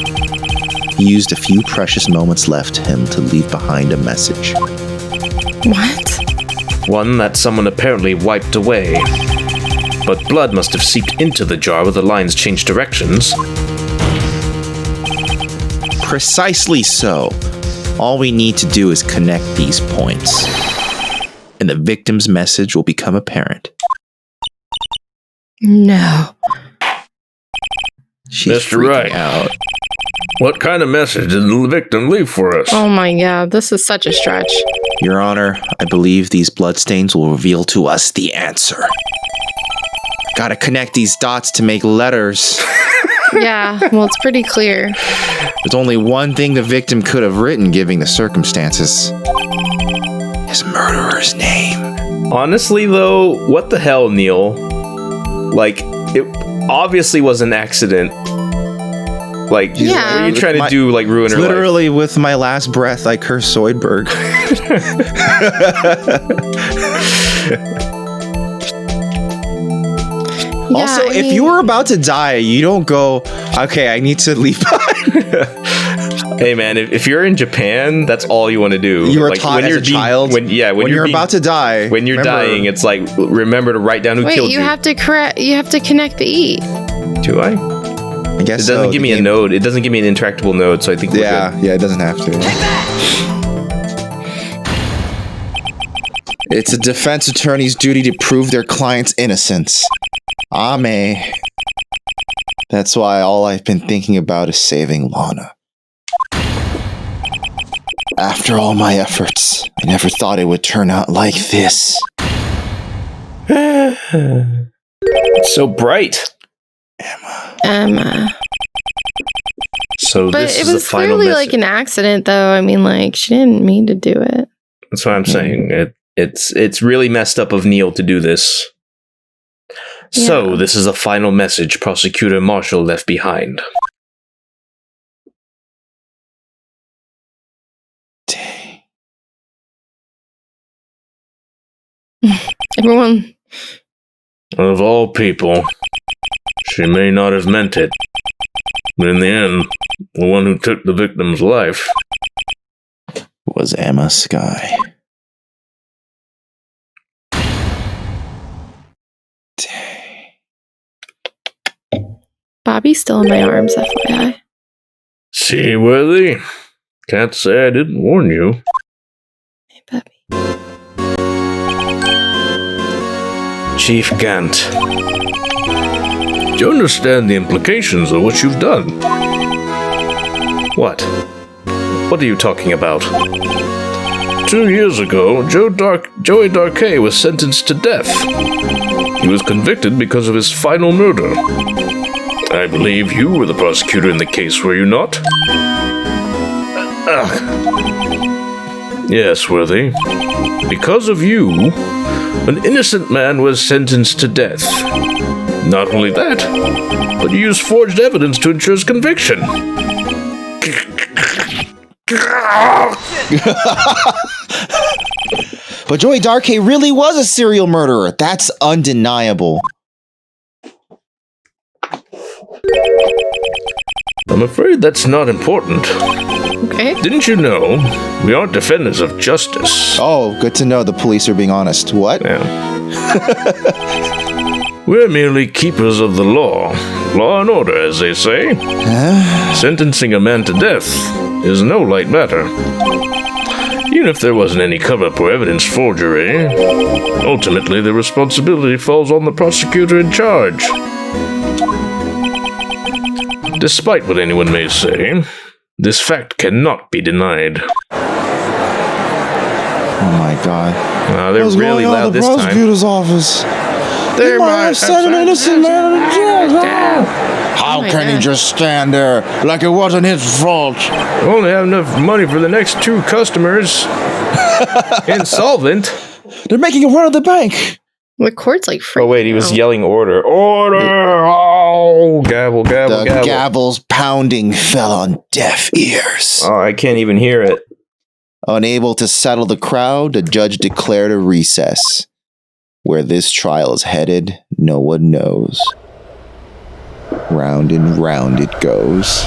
S3: He used a few precious moments left to him to leave behind a message.
S1: What?
S2: One that someone apparently wiped away. But blood must have seeped into the jar where the lines changed directions.
S3: Precisely so. All we need to do is connect these points, and the victim's message will become apparent.
S1: No.
S3: She's
S2: Mr.
S3: freaking
S2: Wright.
S3: out.
S2: What kind of message did the victim leave for us?
S1: Oh my god, this is such a stretch.
S3: Your Honor, I believe these bloodstains will reveal to us the answer. Gotta connect these dots to make letters.
S1: Yeah, well, it's pretty clear.
S3: There's only one thing the victim could have written, given the circumstances. His murderer's name.
S2: Honestly, though, what the hell, Neil? Like, it obviously was an accident. Like,
S1: Yeah.
S2: what are you trying to do, like, ruin her life?
S3: Literally, with my last breath, I curse Zoidberg.
S1: Yeah,
S3: Also,
S1: I
S3: if
S1: mean-
S3: you were about to die, you don't go, okay, I need to leave behind.
S2: Hey, man, if you're in Japan, that's all you want to do.
S3: You were taught as a child.
S2: When
S3: you're about to die.
S2: When you're
S3: remember-
S2: dying, it's like, remember to write down who
S1: Wait,
S2: killed
S1: you
S2: you.
S1: have to connect the E.
S2: Do I?
S3: I guess
S2: It doesn't give me a node. It doesn't give me an interactable node, so I think we're good.
S3: Yeah, it doesn't have to. It's a defense attorney's duty to prove their client's innocence. Ame. That's why all I've been thinking about is saving Lana. After all my efforts, I never thought it would turn out like this.
S2: It's so bright.
S1: Emma.
S2: So
S1: But
S2: this
S1: it
S2: is the
S1: was
S2: final
S1: clearly
S2: message.
S1: like an accident, though. I mean, like, she didn't mean to do it.
S2: That's what I'm saying. It's really messed up of Neil to do this. So,
S1: Yeah.
S2: this is a final message Prosecutor Marshall left behind.
S3: Dang.
S1: Everyone.
S2: Of all people, she may not have meant it, but in the end, the one who took the victim's life
S3: Was Emma Skye. Dang.
S1: Bobby's still in my arms, FYI.
S2: See, Worthy? Can't say I didn't warn you.
S1: Hey, Bobby.
S2: Chief Gant. Do you understand the implications of what you've done? What? What are you talking about? 2 years ago, Joey Darkay was sentenced to death. He was convicted because of his final murder. I believe you were the prosecutor in the case, were you not? Yes, Worthy. Because of you, an innocent man was sentenced to death. Not only that, but you used forged evidence to ensure his conviction.
S3: But Joey Darkay really was a serial murderer. That's undeniable.
S2: I'm afraid that's not important.
S1: Okay.
S2: Didn't you know we aren't defenders of justice?
S3: Oh, good to know the police are being honest. What?
S2: Yeah. We're merely keepers of the law. Law and order, as they say. Sentencing a man to death is no light matter. Even if there wasn't any cover-up or evidence forgery, ultimately the responsibility falls on the prosecutor in charge. Despite what anyone may say, this fact cannot be denied.
S3: Oh my god.
S2: They're really loud this time.
S3: Prosecutor's office.
S2: They're
S3: might have sent an innocent man to jail. How
S1: Oh my
S3: can he
S1: God.
S3: just stand there like it wasn't his fault?
S2: We only have enough money for the next 2 customers. Insolvent.
S3: They're making a run at the bank.
S1: The court's like freaking
S2: Oh wait, he was
S1: out.
S2: yelling order. Order! Oh, gavel, gavel,
S3: The
S2: gavel.
S3: gavel's pounding fell on deaf ears.
S2: Oh, I can't even hear it.
S3: Unable to settle the crowd, the judge declared a recess. Where this trial is headed, no one knows. Round and round it goes.